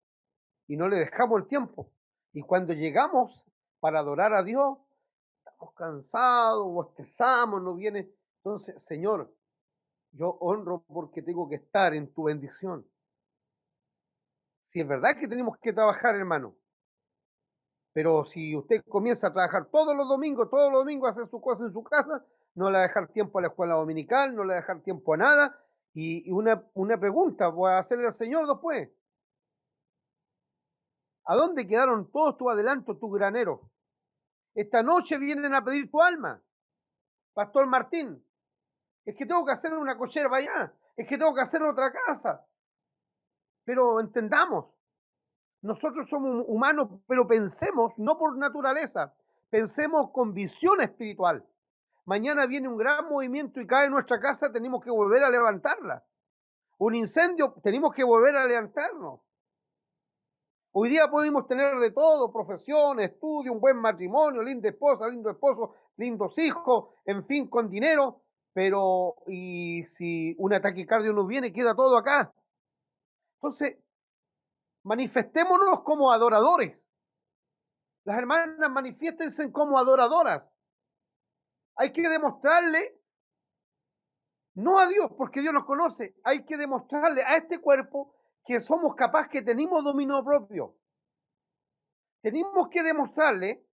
y no le dejamos el tiempo. Y cuando llegamos para adorar a Dios, estamos cansados, bostezamos, no viene. Entonces, Señor, yo honro porque tengo que estar en tu bendición. Si es verdad que tenemos que trabajar, hermano, pero si usted comienza a trabajar todos los domingos, a hacer sus cosas en su casa, no le va a dejar tiempo a la escuela dominical, no le va a dejar tiempo a nada. Y una pregunta voy a hacerle al Señor después. ¿A dónde quedaron todos tus adelantos, tus graneros? Esta noche vienen a pedir tu alma, Pastor Martín. Es que tengo que hacer una cochera para allá, es que tengo que hacer otra casa. Pero entendamos, nosotros somos humanos, pero pensemos no por naturaleza, pensemos con visión espiritual. Mañana viene un gran movimiento y cae en nuestra casa, tenemos que volver a levantarla. Un incendio, tenemos que volver a levantarnos. Hoy día podemos tener de todo, profesión, estudio, un buen matrimonio, linda esposa, lindo esposo, lindos hijos, en fin, con dinero, pero y si un ataque cardíaco nos viene, queda todo acá. Entonces, manifestémonos como adoradores. Las hermanas manifiéstense como adoradoras. Hay que demostrarle, no a Dios, porque Dios nos conoce, hay que demostrarle a este cuerpo que somos capaces, que tenemos dominio propio. Tenemos que demostrarle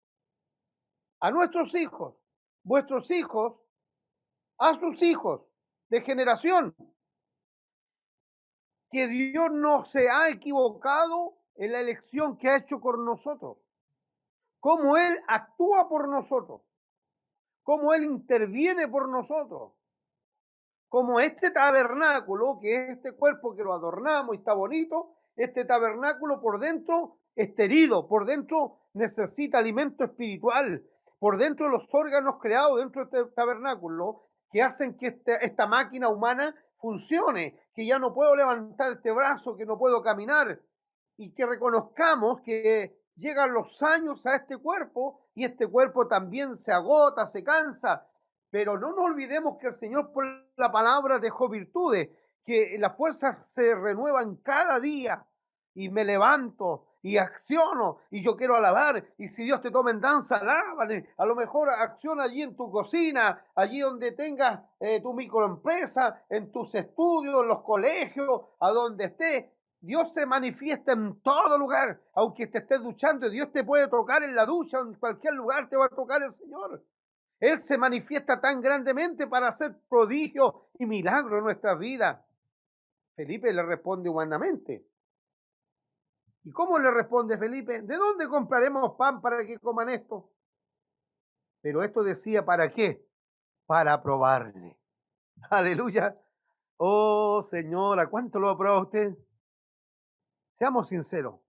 a nuestros hijos, vuestros hijos, a sus hijos de generación, que Dios no se ha equivocado en la elección que ha hecho con nosotros, cómo Él actúa por nosotros, cómo Él interviene por nosotros, como este tabernáculo, que es este cuerpo que lo adornamos y está bonito, este tabernáculo por dentro está herido, por dentro necesita alimento espiritual, por dentro los órganos creados dentro de este tabernáculo que hacen que esta máquina humana funcione, que ya no puedo levantar este brazo, que no puedo caminar, y que reconozcamos que llegan los años a este cuerpo y este cuerpo también se agota, se cansa, pero no nos olvidemos que el Señor por la palabra dejó virtudes, que las fuerzas se renuevan cada día y me levanto y acciono y yo quiero alabar y si Dios te toma en danza, alábale. A lo mejor acciona allí en tu cocina, allí donde tengas tu microempresa, en tus estudios, en los colegios, a donde estés. Dios se manifiesta en todo lugar, aunque te estés duchando, Dios te puede tocar en la ducha, en cualquier lugar te va a tocar el Señor. Él se manifiesta tan grandemente para hacer prodigios y milagros en nuestras vidas. Felipe le responde humanamente. ¿Y cómo le responde Felipe? ¿De dónde compraremos pan para que coman esto? Pero esto decía, ¿para qué? Para probarle. Aleluya. Oh, Señora, ¿cuánto lo ha probado usted? Seamos sinceros.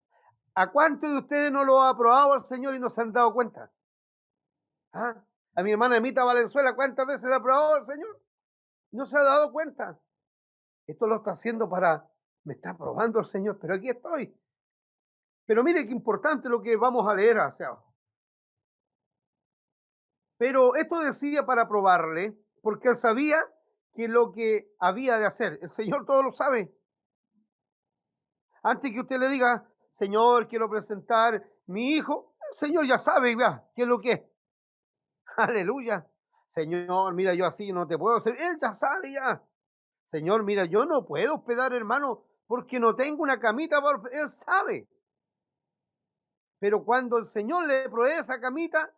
¿A cuántos de ustedes no lo ha probado el Señor y no se han dado cuenta? ¿Ah? A mi hermana Emita Valenzuela, ¿cuántas veces lo ha probado el Señor? No se ha dado cuenta. Esto lo está haciendo me está probando el Señor, pero aquí estoy. Pero mire qué importante lo que vamos a leer hacia abajo. Pero esto decía para probarle, porque él sabía que lo que había de hacer, el Señor todo lo sabe. Antes que usted le diga, Señor, quiero presentar mi hijo, el Señor ya sabe ya, qué es lo que es. Aleluya. Señor, mira, yo así no te puedo hacer. Él ya sabe ya. Señor, mira, yo no puedo hospedar, hermano, porque no tengo una camita. Él sabe. Pero cuando el Señor le provee esa camita,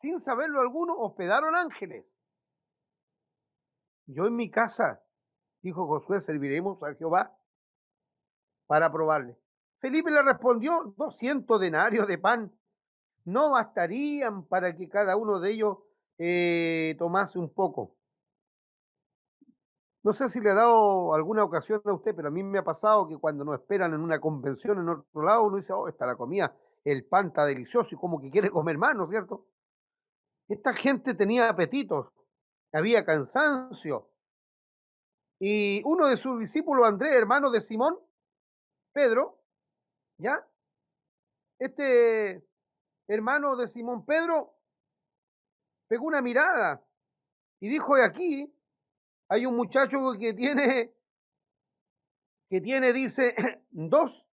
sin saberlo alguno, hospedaron ángeles. Yo en mi casa, dijo Josué, serviremos a Jehová para probarle. Felipe le respondió, 200 denarios de pan no bastarían para que cada uno de ellos tomase un poco. No sé si le ha dado alguna ocasión a usted, pero a mí me ha pasado que cuando nos esperan en una convención en otro lado, uno dice, oh, está la comida, el pan está delicioso y como que quiere comer más, ¿no es cierto? Esta gente tenía apetitos, había cansancio. Y uno de sus discípulos, Andrés, hermano de Simón, Pedro, ¿ya? Este hermano de Simón Pedro pegó una mirada y dijo, aquí hay un muchacho dice, dos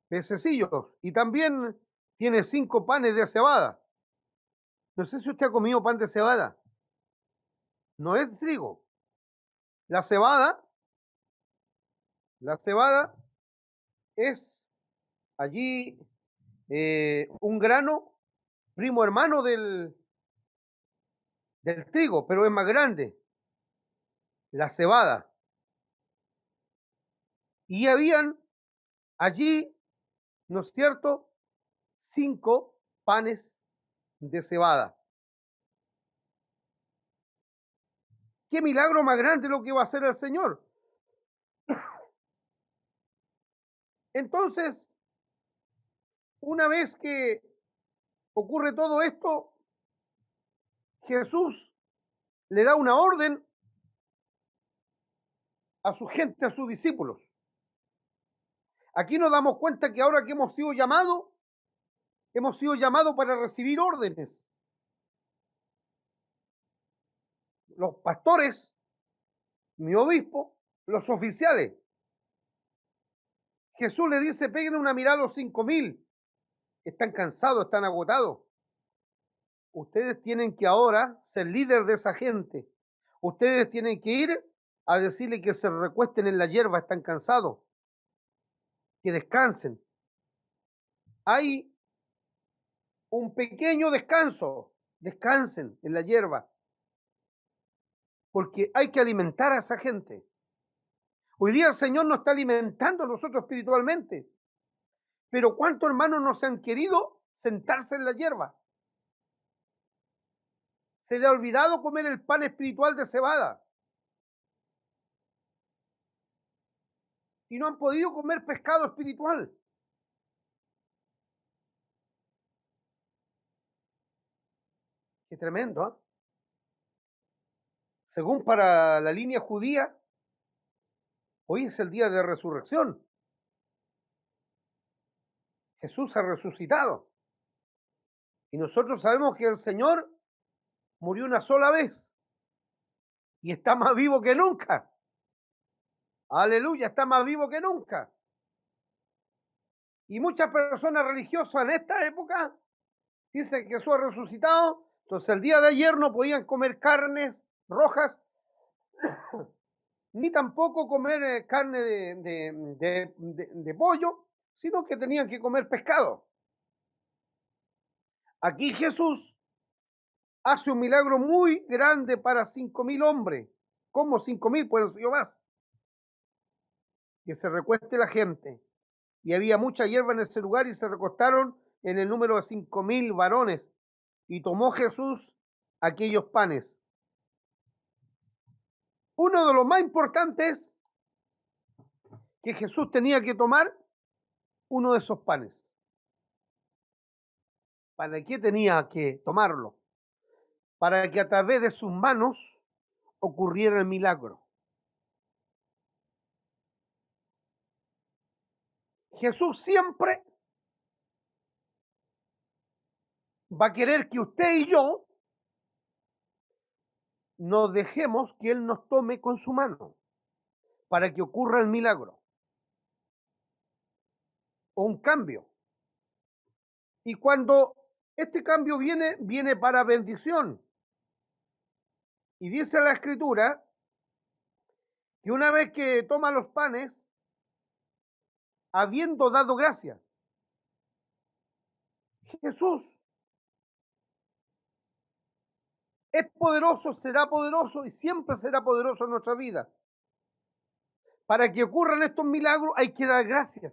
pececillos y también tiene 5 panes de cebada. No sé si usted ha comido pan de cebada. No es trigo. La cebada es allí un grano primo hermano del trigo, pero es más grande, la cebada. Y habían allí, ¿no es cierto?, 5 panes de cebada. ¿Qué milagro más grande lo que va a hacer el Señor? Entonces, una vez que ocurre todo esto, Jesús le da una orden a su gente, a sus discípulos. Aquí nos damos cuenta que ahora que hemos sido llamados para recibir órdenes. Los pastores, mi obispo, los oficiales. Jesús le dice, peguen una mirada a los 5.000. Están cansados, están agotados. Ustedes tienen que ahora ser líderes de esa gente. Ustedes tienen que ir a decirle que se recuesten en la hierba, están cansados. Que descansen. Hay un pequeño descanso. Descansen en la hierba. Porque hay que alimentar a esa gente. Hoy día el Señor nos está alimentando a nosotros espiritualmente. Pero ¿cuántos hermanos nos han querido sentarse en la hierba? Se le ha olvidado comer el pan espiritual de cebada. Y no han podido comer pescado espiritual. Qué tremendo, ¿eh? Según para la línea judía, hoy es el día de resurrección. Jesús ha resucitado. Y nosotros sabemos que el Señor murió una sola vez. Y está más vivo que nunca. Aleluya, está más vivo que nunca. Y muchas personas religiosas en esta época dicen que Jesús ha resucitado. Entonces el día de ayer no podían comer carnes rojas, ni tampoco comer carne de pollo, sino que tenían que comer pescado. Aquí Jesús hace un milagro muy grande para 5.000 hombres. ¿Cómo 5.000? Pues yo más. Que se recueste la gente. Y había mucha hierba en ese lugar y se recostaron en el número de 5.000 varones. Y tomó Jesús aquellos panes. Uno de los más importantes es que Jesús tenía que tomar uno de esos panes. ¿Para qué tenía que tomarlo? Para que a través de sus manos ocurriera el milagro. Jesús siempre va a querer que usted y yo nos dejemos que Él nos tome con su mano para que ocurra el milagro o un cambio. Y cuando este cambio viene para bendición. Y dice la Escritura que una vez que toma los panes, habiendo dado gracias, Jesús es poderoso, será poderoso y siempre será poderoso en nuestra vida. Para que ocurran estos milagros hay que dar gracias.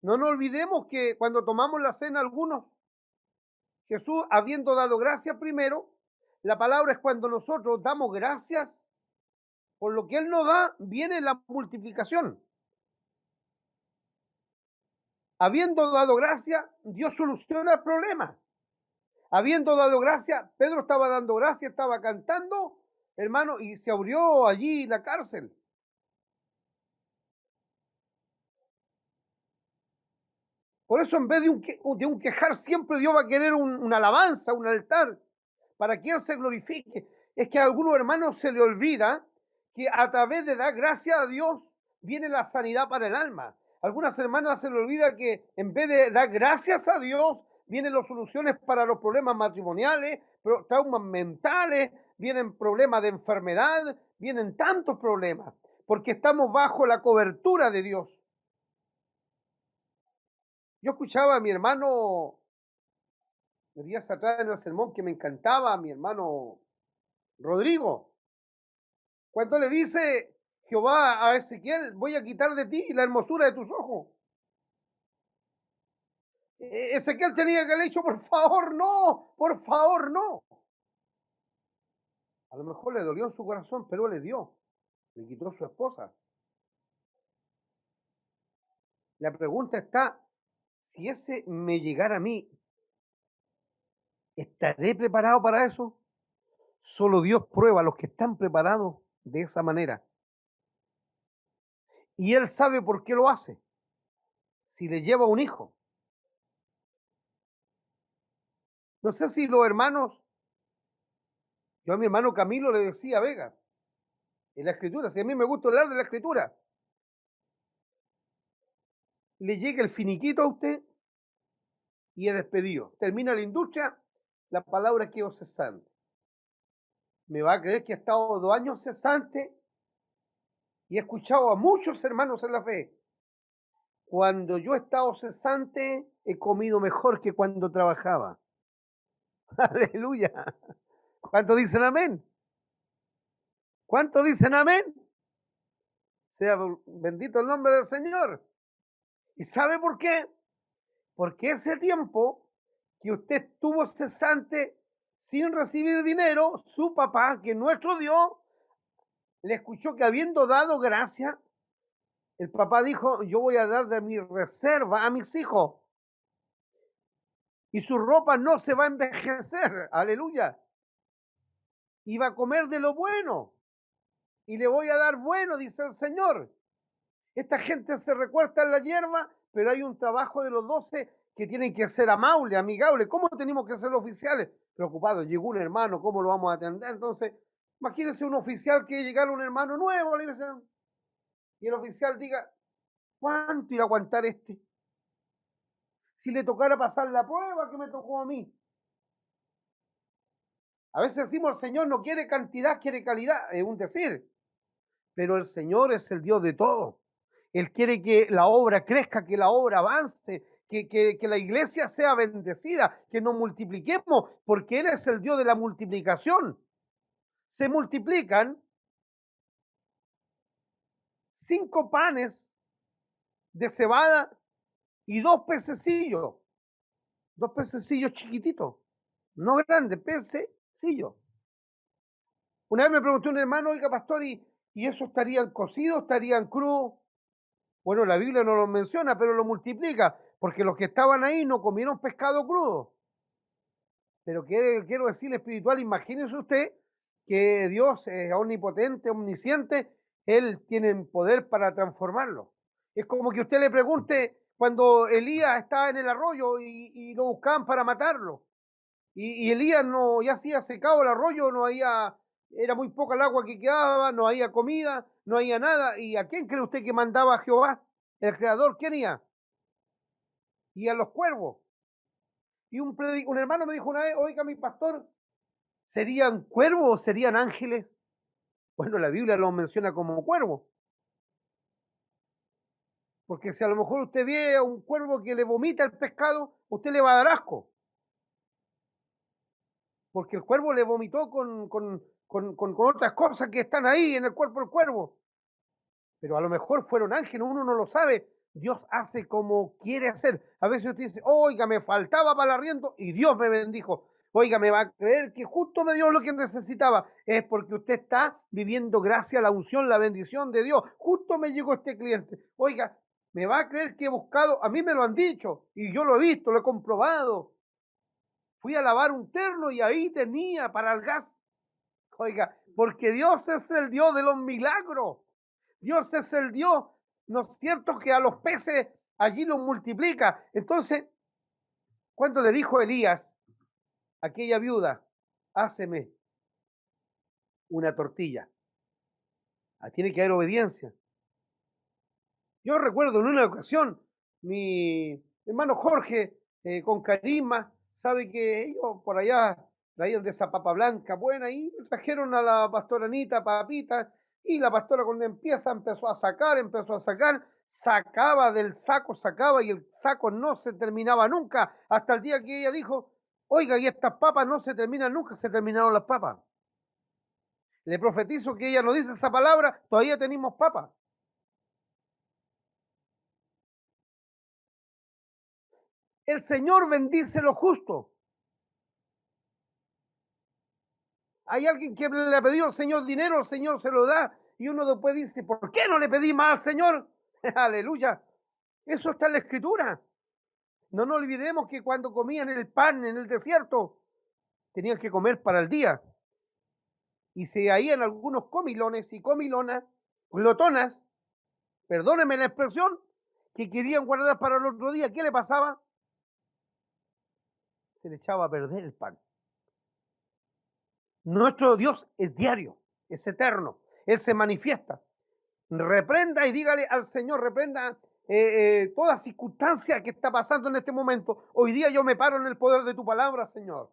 No nos olvidemos que cuando tomamos la cena algunos, Jesús habiendo dado gracias primero, la palabra es cuando nosotros damos gracias por lo que Él nos da, viene la multiplicación. Habiendo dado gracias, Dios soluciona el problema. Habiendo dado gracias, Pedro estaba dando gracias, estaba cantando, hermano, y se abrió allí la cárcel. Por eso en vez de un quejar, siempre Dios va a querer una alabanza, un altar, para que Él se glorifique. Es que a algunos hermanos se le olvida que a través de dar gracias a Dios viene la sanidad para el alma. A algunas hermanas se le olvida que en vez de dar gracias a Dios, vienen las soluciones para los problemas matrimoniales, traumas mentales, vienen problemas de enfermedad, vienen tantos problemas, porque estamos bajo la cobertura de Dios. Yo escuchaba a mi hermano días atrás en el sermón que me encantaba, a mi hermano Rodrigo, cuando le dice Jehová a Ezequiel, voy a quitar de ti la hermosura de tus ojos. Ezequiel tenía que haber dicho, por favor, no, por favor, no. A lo mejor le dolió en su corazón, pero le dio, le quitó su esposa. La pregunta está, si ese me llegara a mí, ¿estaré preparado para eso? Solo Dios prueba a los que están preparados de esa manera. Y Él sabe por qué lo hace. Si le lleva un hijo. No sé si los hermanos, yo a mi hermano Camilo le decía Vega, en la escritura, si a mí me gusta hablar de la escritura, le llega el finiquito a usted y es despedido. Termina la industria, la palabra quedó cesante. Me va a creer que he estado 2 años cesante y he escuchado a muchos hermanos en la fe. Cuando yo he estado cesante, he comido mejor que cuando trabajaba. Aleluya. ¿Cuántos dicen amén? ¿Cuántos dicen amén? Sea bendito el nombre del Señor. ¿Y sabe por qué? Porque ese tiempo que usted estuvo cesante sin recibir dinero, su papá, que es nuestro Dios, le escuchó que habiendo dado gracia, el papá dijo, yo voy a dar de mi reserva a mis hijos. Y su ropa no se va a envejecer, aleluya. Y va a comer de lo bueno. Y le voy a dar bueno, dice el Señor. Esta gente se recuesta en la hierba, pero hay un trabajo de los 12 que tienen que ser amables, amigables. ¿Cómo tenemos que ser oficiales? Preocupados, llegó un hermano, ¿cómo lo vamos a atender? Entonces, imagínense un oficial que llegara un hermano nuevo a la iglesia y el oficial diga, ¿cuánto irá a aguantar este? Si le tocara pasar la prueba que me tocó a mí. A veces decimos, el Señor no quiere cantidad, quiere calidad, es un decir. Pero el Señor es el Dios de todo. Él quiere que la obra crezca, que la obra avance, que la iglesia sea bendecida, que nos multipliquemos, porque Él es el Dios de la multiplicación. Se multiplican 5 panes de cebada y 2 pececillos. 2 pececillos chiquititos, no grandes, pececillos. Una vez me preguntó un hermano, oiga, pastor, ¿y eso estarían cocidos, estarían crudos? Bueno, la Biblia no lo menciona, pero lo multiplica, porque los que estaban ahí no comieron pescado crudo. Pero quiero decirle espiritual, imagínese usted que Dios es omnipotente, omnisciente, Él tiene poder para transformarlo. Es como que usted le pregunte cuando Elías estaba en el arroyo y lo buscaban para matarlo. Y Elías no, ya se había secado el arroyo, no había, era muy poca el agua que quedaba, no había comida, no había nada. ¿Y a quién cree usted que mandaba Jehová? El creador, ¿quién iba? Y a los cuervos. Y un hermano me dijo una vez, oiga, mi pastor, ¿serían cuervos o serían ángeles? Bueno, la Biblia los menciona como cuervos. Porque si a lo mejor usted ve a un cuervo que le vomita el pescado, usted le va a dar asco. Porque el cuervo le vomitó con otras cosas que están ahí en el cuerpo del cuervo. Pero a lo mejor fueron ángeles, uno no lo sabe. Dios hace como quiere hacer. A veces usted dice, oiga, me faltaba para el arriendo y Dios me bendijo. Oiga, me va a creer que justo me dio lo que necesitaba. Es porque usted está viviendo gracias a la unción, la bendición de Dios. Justo me llegó este cliente. Oiga, me va a creer que he buscado, a mí me lo han dicho y yo lo he visto, lo he comprobado. Fui a lavar un terno y ahí tenía para el gas. Oiga, porque Dios es el Dios de los milagros. Dios es el Dios, ¿no es cierto?, que a los peces allí los multiplica. Entonces, cuando le dijo Elías a aquella viuda, háceme una tortilla, tiene que haber obediencia. Yo recuerdo en una ocasión, mi hermano Jorge con carisma, sabe que ellos por allá traían de esa papa blanca buena y trajeron a la pastora Anita papita y la pastora cuando empezó a sacar, sacaba del saco, sacaba y el saco no se terminaba nunca hasta el día que ella dijo, oiga, y estas papas no se terminan nunca, se terminaron las papas. Le profetizo que ella no dice esa palabra, todavía tenemos papas. El Señor bendice lo justo. Hay alguien que le ha pedido al Señor dinero, el Señor se lo da, y uno después dice, ¿por qué no le pedí más al Señor? Aleluya. Eso está en la Escritura. No nos olvidemos que cuando comían el pan en el desierto, tenían que comer para el día. Y se hallan algunos comilones y comilonas, glotonas, perdónenme la expresión, que querían guardar para el otro día. ¿Qué le pasaba? Se le echaba a perder el pan. Nuestro Dios es diario, es eterno, Él se manifiesta. Reprenda y dígale al Señor, reprenda toda circunstancia que está pasando en este momento. Hoy día yo me paro en el poder de tu palabra, Señor.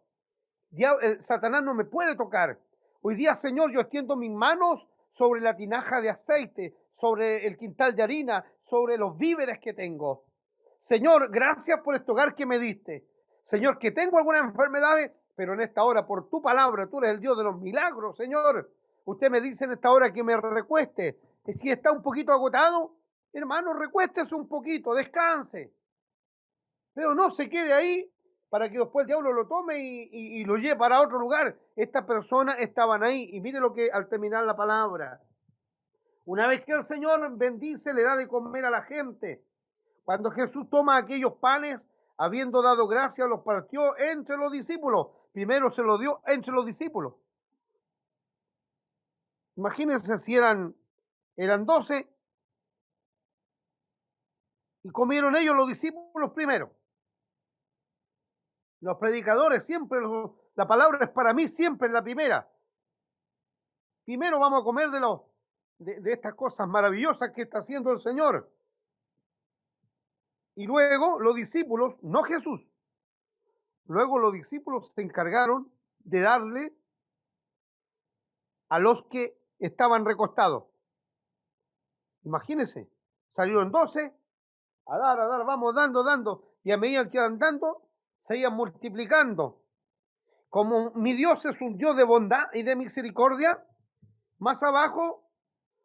Satanás no me puede tocar. Hoy día, Señor, yo extiendo mis manos sobre la tinaja de aceite, sobre el quintal de harina, sobre los víveres que tengo. Señor, gracias por este hogar que me diste. Señor, que tengo algunas enfermedades, pero en esta hora, por tu palabra, tú eres el Dios de los milagros, Señor. Usted me dice en esta hora que me recueste. Y si está un poquito agotado, hermano, recuéstese un poquito, descanse. Pero no se quede ahí para que después el diablo lo tome y lo lleve para otro lugar. Estas personas estaban ahí. Y mire lo que al terminar la palabra. Una vez que el Señor bendice, le da de comer a la gente. Cuando Jesús toma aquellos panes, habiendo dado gracias, los partió entre los discípulos. Primero se los dio entre los discípulos. Imagínense si eran 12 y comieron ellos los discípulos primero. Los predicadores siempre, la palabra es para mí siempre en la primera. Primero vamos a comer de estas cosas maravillosas que está haciendo el Señor. Y luego los discípulos, no Jesús, luego los discípulos se encargaron de darle a los que estaban recostados. Imagínense, salieron 12 a dar, vamos dando, y a medida que iban dando, se iban multiplicando. Como mi Dios es un Dios de bondad y de misericordia, más abajo,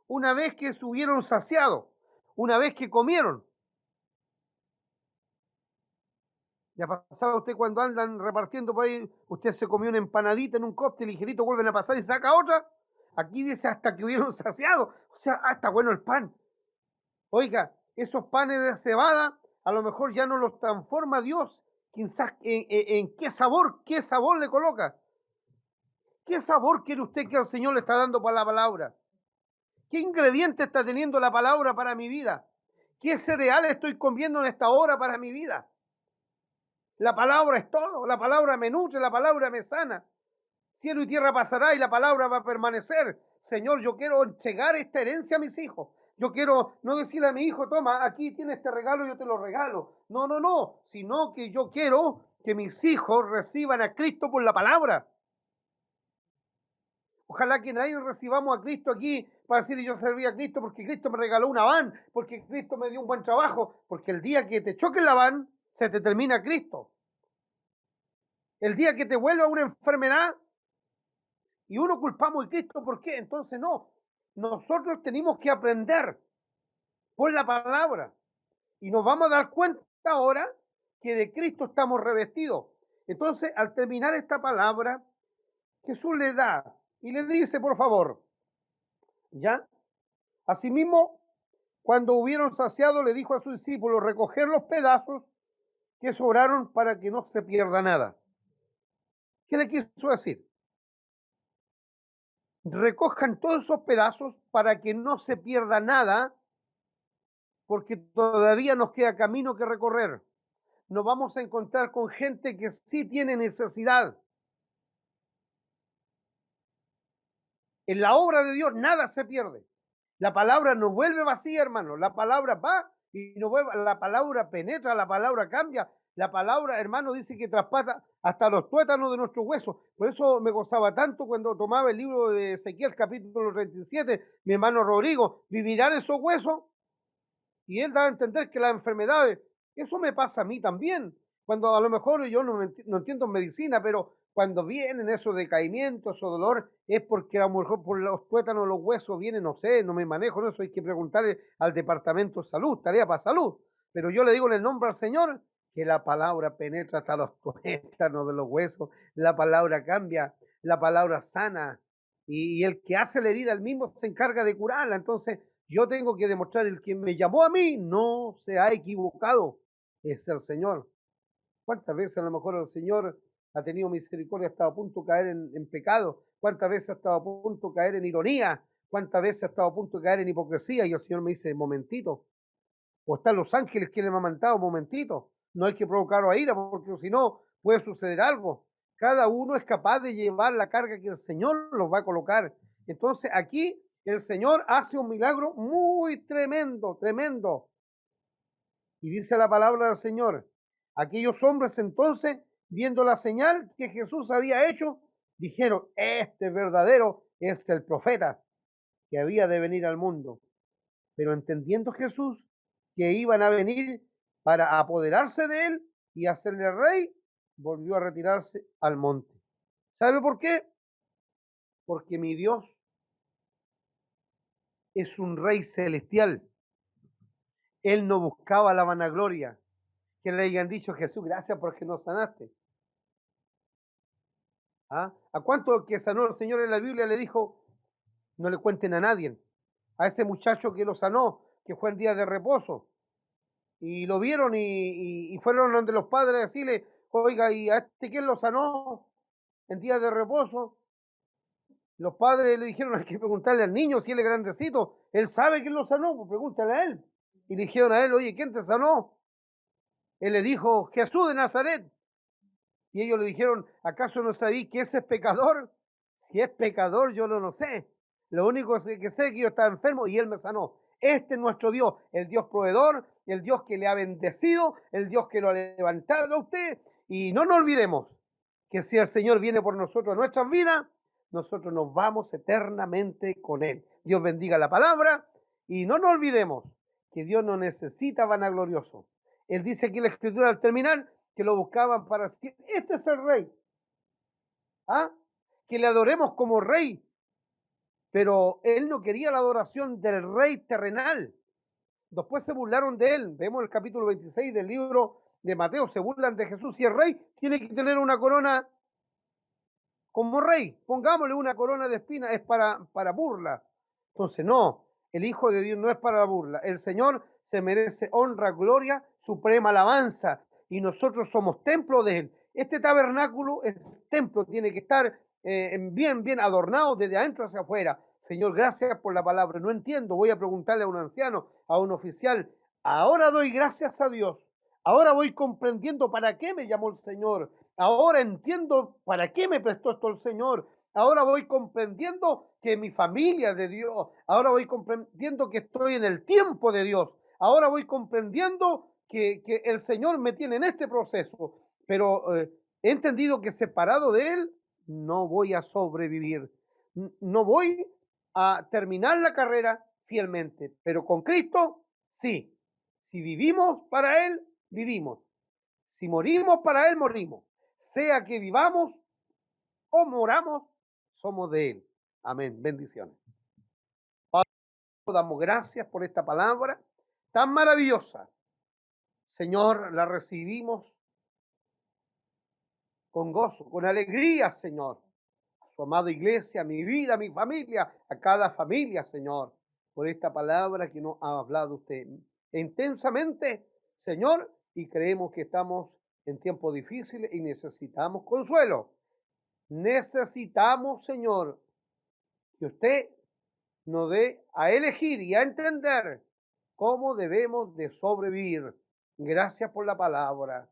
una vez que estuvieron saciados, una vez que comieron, ya pasaba usted cuando andan repartiendo por ahí, usted se comió una empanadita en un cóctel ligerito, vuelven a pasar y saca otra. Aquí dice hasta que hubieron saciado, o sea, está bueno el pan. Oiga, esos panes de cebada, a lo mejor ya no los transforma Dios, quizás en qué sabor le coloca. ¿Qué sabor quiere usted que el Señor le está dando para la palabra? ¿Qué ingrediente está teniendo la palabra para mi vida? ¿Qué cereal estoy comiendo en esta hora para mi vida? La palabra es todo, la palabra me nutre, la palabra me sana. Cielo y tierra pasará y la palabra va a permanecer. Señor, yo quiero entregar esta herencia a mis hijos. Yo quiero no decirle a mi hijo, toma, aquí tienes este regalo, yo te lo regalo. No, sino que yo quiero que mis hijos reciban a Cristo por la palabra. Ojalá que nadie recibamos a Cristo aquí para decir yo serví a Cristo porque Cristo me regaló una van, porque Cristo me dio un buen trabajo, porque el día que te choque la van, se te termina Cristo. El día que te vuelva una enfermedad y uno culpamos a Cristo, ¿por qué? Entonces no, nosotros tenemos que aprender por la palabra y nos vamos a dar cuenta ahora que de Cristo estamos revestidos. Entonces, al terminar esta palabra, Jesús le da y le dice, por favor, ¿ya? Asimismo, cuando hubieron saciado, le dijo a sus discípulos, recoger los pedazos que sobraron para que no se pierda nada. ¿Qué le quiso decir? Recojan todos esos pedazos para que no se pierda nada, porque todavía nos queda camino que recorrer. Nos vamos a encontrar con gente que sí tiene necesidad. En la obra de Dios nada se pierde. La palabra no vuelve vacía, hermano. La palabra va y no vuelve. La palabra penetra, la palabra cambia. La palabra, hermano, dice que traspasa hasta los tuétanos de nuestros huesos. Por eso me gozaba tanto cuando tomaba el libro de Ezequiel, capítulo 37, mi hermano Rodrigo, ¿vivirán esos huesos? Y él da a entender que las enfermedades, eso me pasa a mí también. Cuando a lo mejor yo no entiendo medicina, pero cuando vienen esos decaimientos o dolor, es porque a lo mejor por los tuétanos, los huesos vienen, no sé, no me manejo en eso, hay que preguntarle al departamento de salud, tarea para salud. Pero yo le digo en el nombre al Señor que la palabra penetra hasta los tuétanos de los huesos, la palabra cambia, la palabra sana, y el que hace la herida, el mismo se encarga de curarla. Entonces, yo tengo que demostrar el quien me llamó a mí no se ha equivocado, es el Señor. ¿Cuántas veces a lo mejor el Señor ha tenido misericordia, ha estado a punto de caer en pecado? ¿Cuántas veces ha estado a punto de caer en ironía? ¿Cuántas veces ha estado a punto de caer en hipocresía? Y el Señor me dice, momentito. O están los ángeles que le han amamantado, momentito. No hay que provocarlo a ira, porque si no puede suceder algo. Cada uno es capaz de llevar la carga que el Señor los va a colocar. Entonces aquí el Señor hace un milagro muy tremendo, tremendo. Y dice la palabra del Señor, aquellos hombres entonces, viendo la señal que Jesús había hecho, dijeron, este verdadero es el profeta que había de venir al mundo. Pero entendiendo Jesús que iban a venir para apoderarse de él y hacerle rey, volvió a retirarse al monte. ¿Sabe por qué? Porque mi Dios es un rey celestial. Él no buscaba la vanagloria. Que le hayan dicho, Jesús, gracias porque nos sanaste. ¿Ah? ¿A cuánto que sanó el Señor en la Biblia le dijo, no le cuenten a nadie? A ese muchacho que lo sanó, que fue el día de reposo, y lo vieron y fueron donde los padres a decirle, oiga, ¿y a este quién lo sanó en día de reposo? Los padres le dijeron, hay que preguntarle al niño si él es grandecito, él sabe quién lo sanó, pues pregúntale a él. Y le dijeron a él, oye, ¿quién te sanó? Él le dijo, Jesús de Nazaret. Y ellos le dijeron, ¿acaso no sabí que ese es pecador? Si es pecador, yo no lo sé. Lo único que sé es que yo estaba enfermo y él me sanó. Este es nuestro Dios, el Dios proveedor, el Dios que le ha bendecido, el Dios que lo ha levantado a usted. Y no nos olvidemos que si el Señor viene por nosotros a nuestras vidas, nosotros nos vamos eternamente con Él. Dios bendiga la palabra y no nos olvidemos que Dios no necesita vanaglorioso. Él dice aquí en la Escritura al terminar que lo buscaban para decir, este es el rey, ¿ah? Que le adoremos como rey, pero él no quería la adoración del rey terrenal. Después se burlaron de él, vemos el capítulo 26 del libro de Mateo, se burlan de Jesús y el rey tiene que tener una corona como rey, pongámosle una corona de espinas, es para burla. Entonces no, el Hijo de Dios no es para burla, el Señor se merece honra, gloria, suprema alabanza, y nosotros somos templo de Él. Este tabernáculo es templo, tiene que estar bien, bien adornado desde adentro hacia afuera. Señor, gracias por la palabra. No entiendo, voy a preguntarle a un anciano, a un oficial. Ahora doy gracias a Dios. Ahora voy comprendiendo para qué me llamó el Señor. Ahora entiendo para qué me prestó esto el Señor. Ahora voy comprendiendo que mi familia es de Dios. Ahora voy comprendiendo que estoy en el tiempo de Dios. Ahora voy comprendiendo que el Señor me tiene en este proceso. Pero he entendido que separado de Él no voy a sobrevivir. No voy a terminar la carrera fielmente. Pero con Cristo, sí. Si vivimos para Él, vivimos. Si morimos para Él, morimos. Sea que vivamos o moramos, somos de Él. Amén. Bendiciones. Padre, damos gracias por esta palabra tan maravillosa. Señor, la recibimos con gozo, con alegría, Señor. A su amada iglesia, a mi vida, a mi familia, a cada familia, Señor, por esta palabra que nos ha hablado usted intensamente, Señor, y creemos que estamos en tiempos difíciles y necesitamos consuelo. Necesitamos, Señor, que usted nos dé a elegir y a entender cómo debemos de sobrevivir. Gracias por la palabra.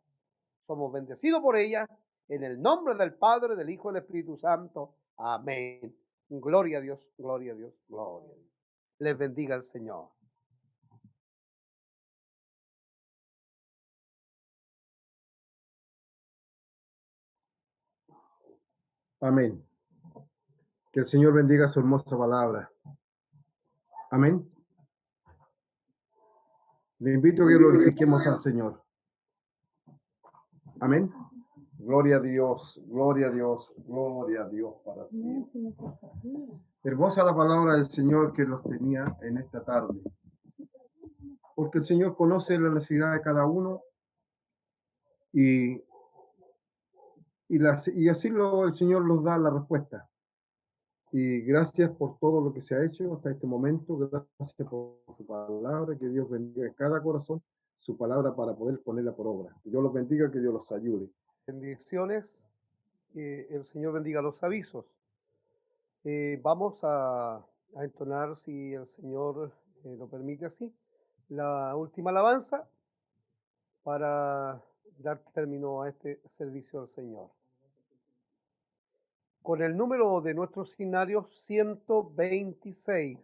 Somos bendecidos por ella. En el nombre del Padre, del Hijo y del Espíritu Santo. Amén. Gloria a Dios, gloria a Dios, gloria a Dios. Les bendiga el Señor. Amén. Que el Señor bendiga su hermosa palabra. Amén. Le invito a que glorifiquemos al Señor. Amén. Gloria a Dios, gloria a Dios, gloria a Dios para siempre. Hermosa la palabra del Señor que nos tenía en esta tarde. Porque el Señor conoce la necesidad de cada uno y así el Señor nos da la respuesta. Y gracias por todo lo que se ha hecho hasta este momento. Gracias por su palabra. Que Dios bendiga en cada corazón su palabra para poder ponerla por obra. Que Dios los bendiga, que Dios los ayude. Bendiciones, que el Señor bendiga los avisos. Vamos a entonar, si el Señor lo permite así, la última alabanza para dar término a este servicio al Señor. Con el número de nuestro signario 126.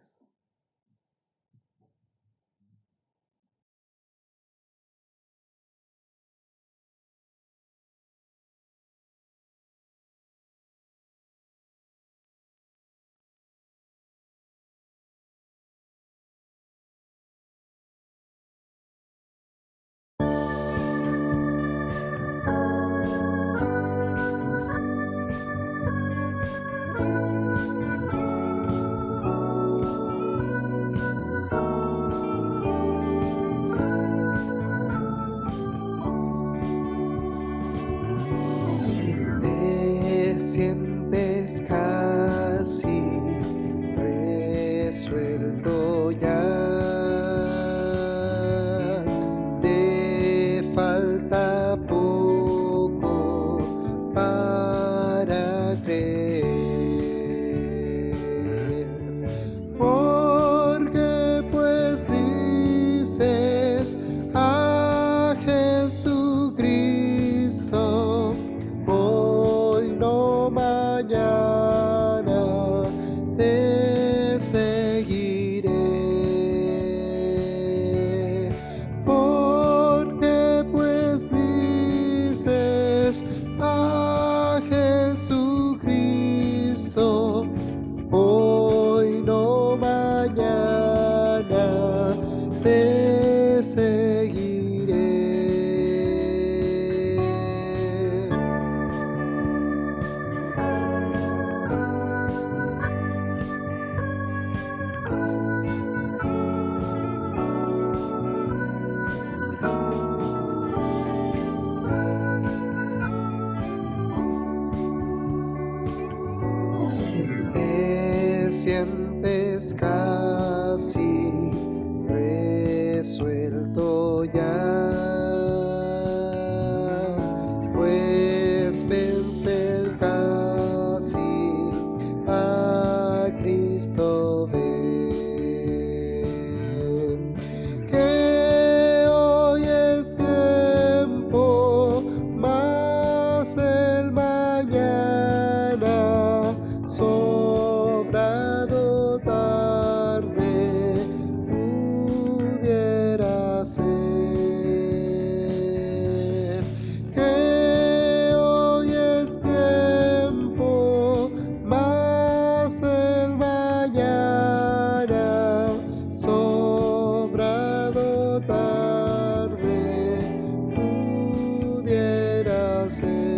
Te sientes casi resuelto ya, te falta poco para creer, porque pues dices a Jesucristo, hoy no mañana te seguiré, porque pues dices a Jesucristo, hoy no mañana te seguiré. Te sientes casi resuelto ya, pues vence el casi a Cristo ven, que hoy es tiempo, más el mañana sobrado tarde pudiera ser, que hoy es tiempo, más el mañana sobrado tarde pudiera ser.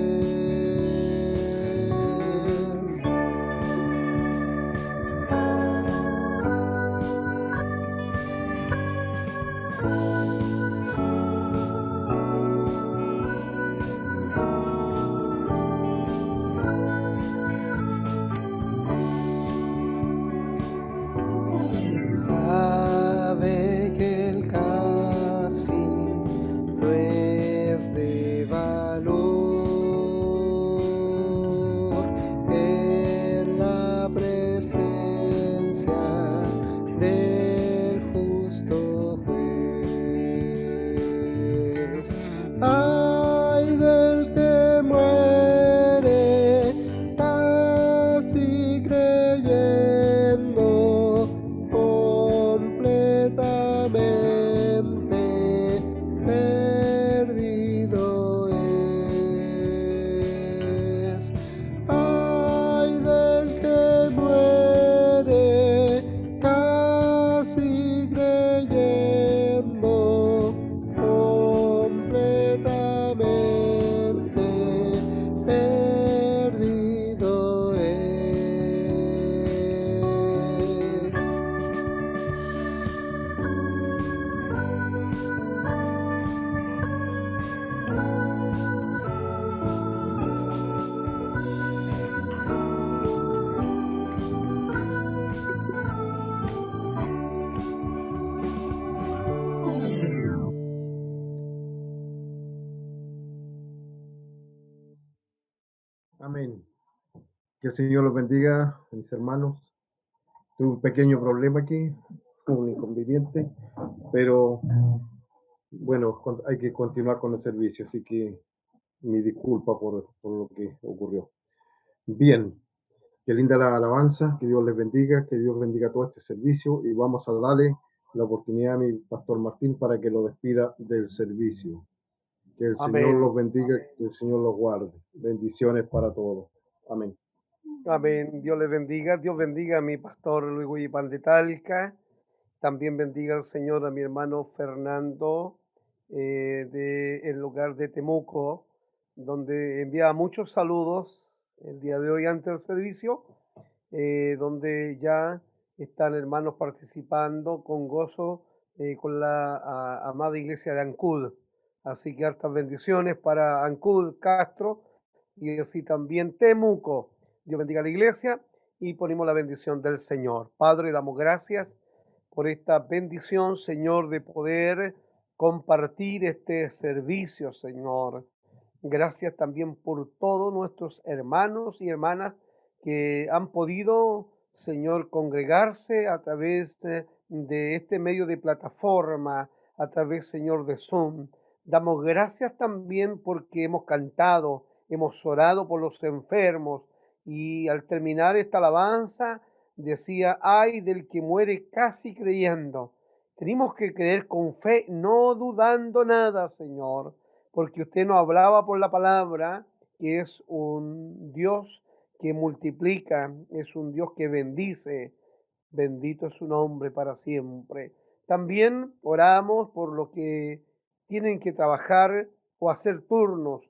Sabe que el casi no es de valor en la presencia del justo juez. Ay del que muere casi creyendo completamente perdido. Amén. Que el Señor los bendiga, mis hermanos. Tuve un pequeño problema aquí, un inconveniente, pero bueno, hay que continuar con el servicio, así que mi disculpa por lo que ocurrió. Bien, qué linda la alabanza, que Dios les bendiga, que Dios bendiga todo este servicio y vamos a darle la oportunidad a mi pastor Martín para que lo despida del servicio. Que el Señor Amén. los bendiga, que el Señor los guarde. Bendiciones para todos. Amén. Amén. Dios les bendiga. Dios bendiga a mi pastor Luis Guillipán de Talca. También bendiga al Señor a mi hermano Fernando del lugar de Temuco, donde envía muchos saludos el día de hoy ante el servicio, donde ya están hermanos participando con gozo con la amada iglesia de Ancud. Así que hartas bendiciones para Ancud, Castro y así también Temuco. Dios bendiga a la iglesia y ponemos la bendición del Señor. Padre, damos gracias por esta bendición, Señor, de poder compartir este servicio, Señor. Gracias también por todos nuestros hermanos y hermanas que han podido, Señor, congregarse a través de este medio de plataforma, a través, Señor, de Zoom. Damos gracias también porque hemos cantado, hemos orado por los enfermos y al terminar esta alabanza decía, ay del que muere casi creyendo. Tenemos que creer con fe, no dudando nada, Señor, porque usted nos hablaba por la palabra, que es un Dios que multiplica, es un Dios que bendice. Bendito es su nombre para siempre. También oramos por los que tienen que trabajar o hacer turnos.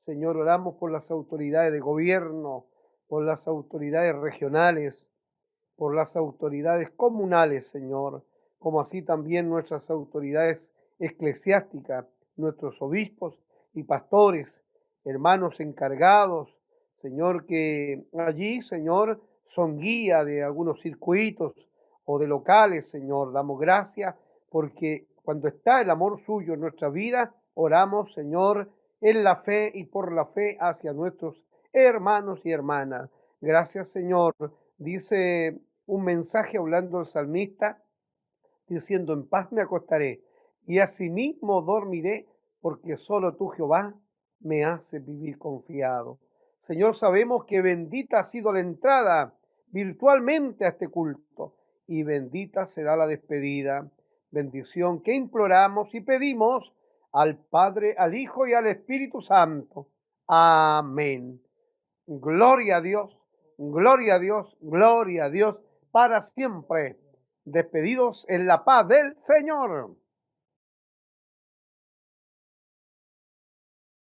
Señor, oramos por las autoridades de gobierno, por las autoridades regionales, por las autoridades comunales, Señor, como así también nuestras autoridades eclesiásticas, nuestros obispos y pastores, hermanos encargados, Señor, que allí, Señor, son guía de algunos circuitos o de locales, Señor. Damos gracias porque cuando está el amor suyo en nuestra vida, oramos, Señor, en la fe y por la fe hacia nuestros hermanos y hermanas. Gracias, Señor. Dice un mensaje hablando el salmista, diciendo, en paz me acostaré y asimismo dormiré, porque solo tú, Jehová, me haces vivir confiado. Señor, sabemos que bendita ha sido la entrada virtualmente a este culto y bendita será la despedida. Bendición que imploramos y pedimos al Padre, al Hijo y al Espíritu Santo. Amén. Gloria a Dios, gloria a Dios, gloria a Dios para siempre. Despedidos en la paz del Señor.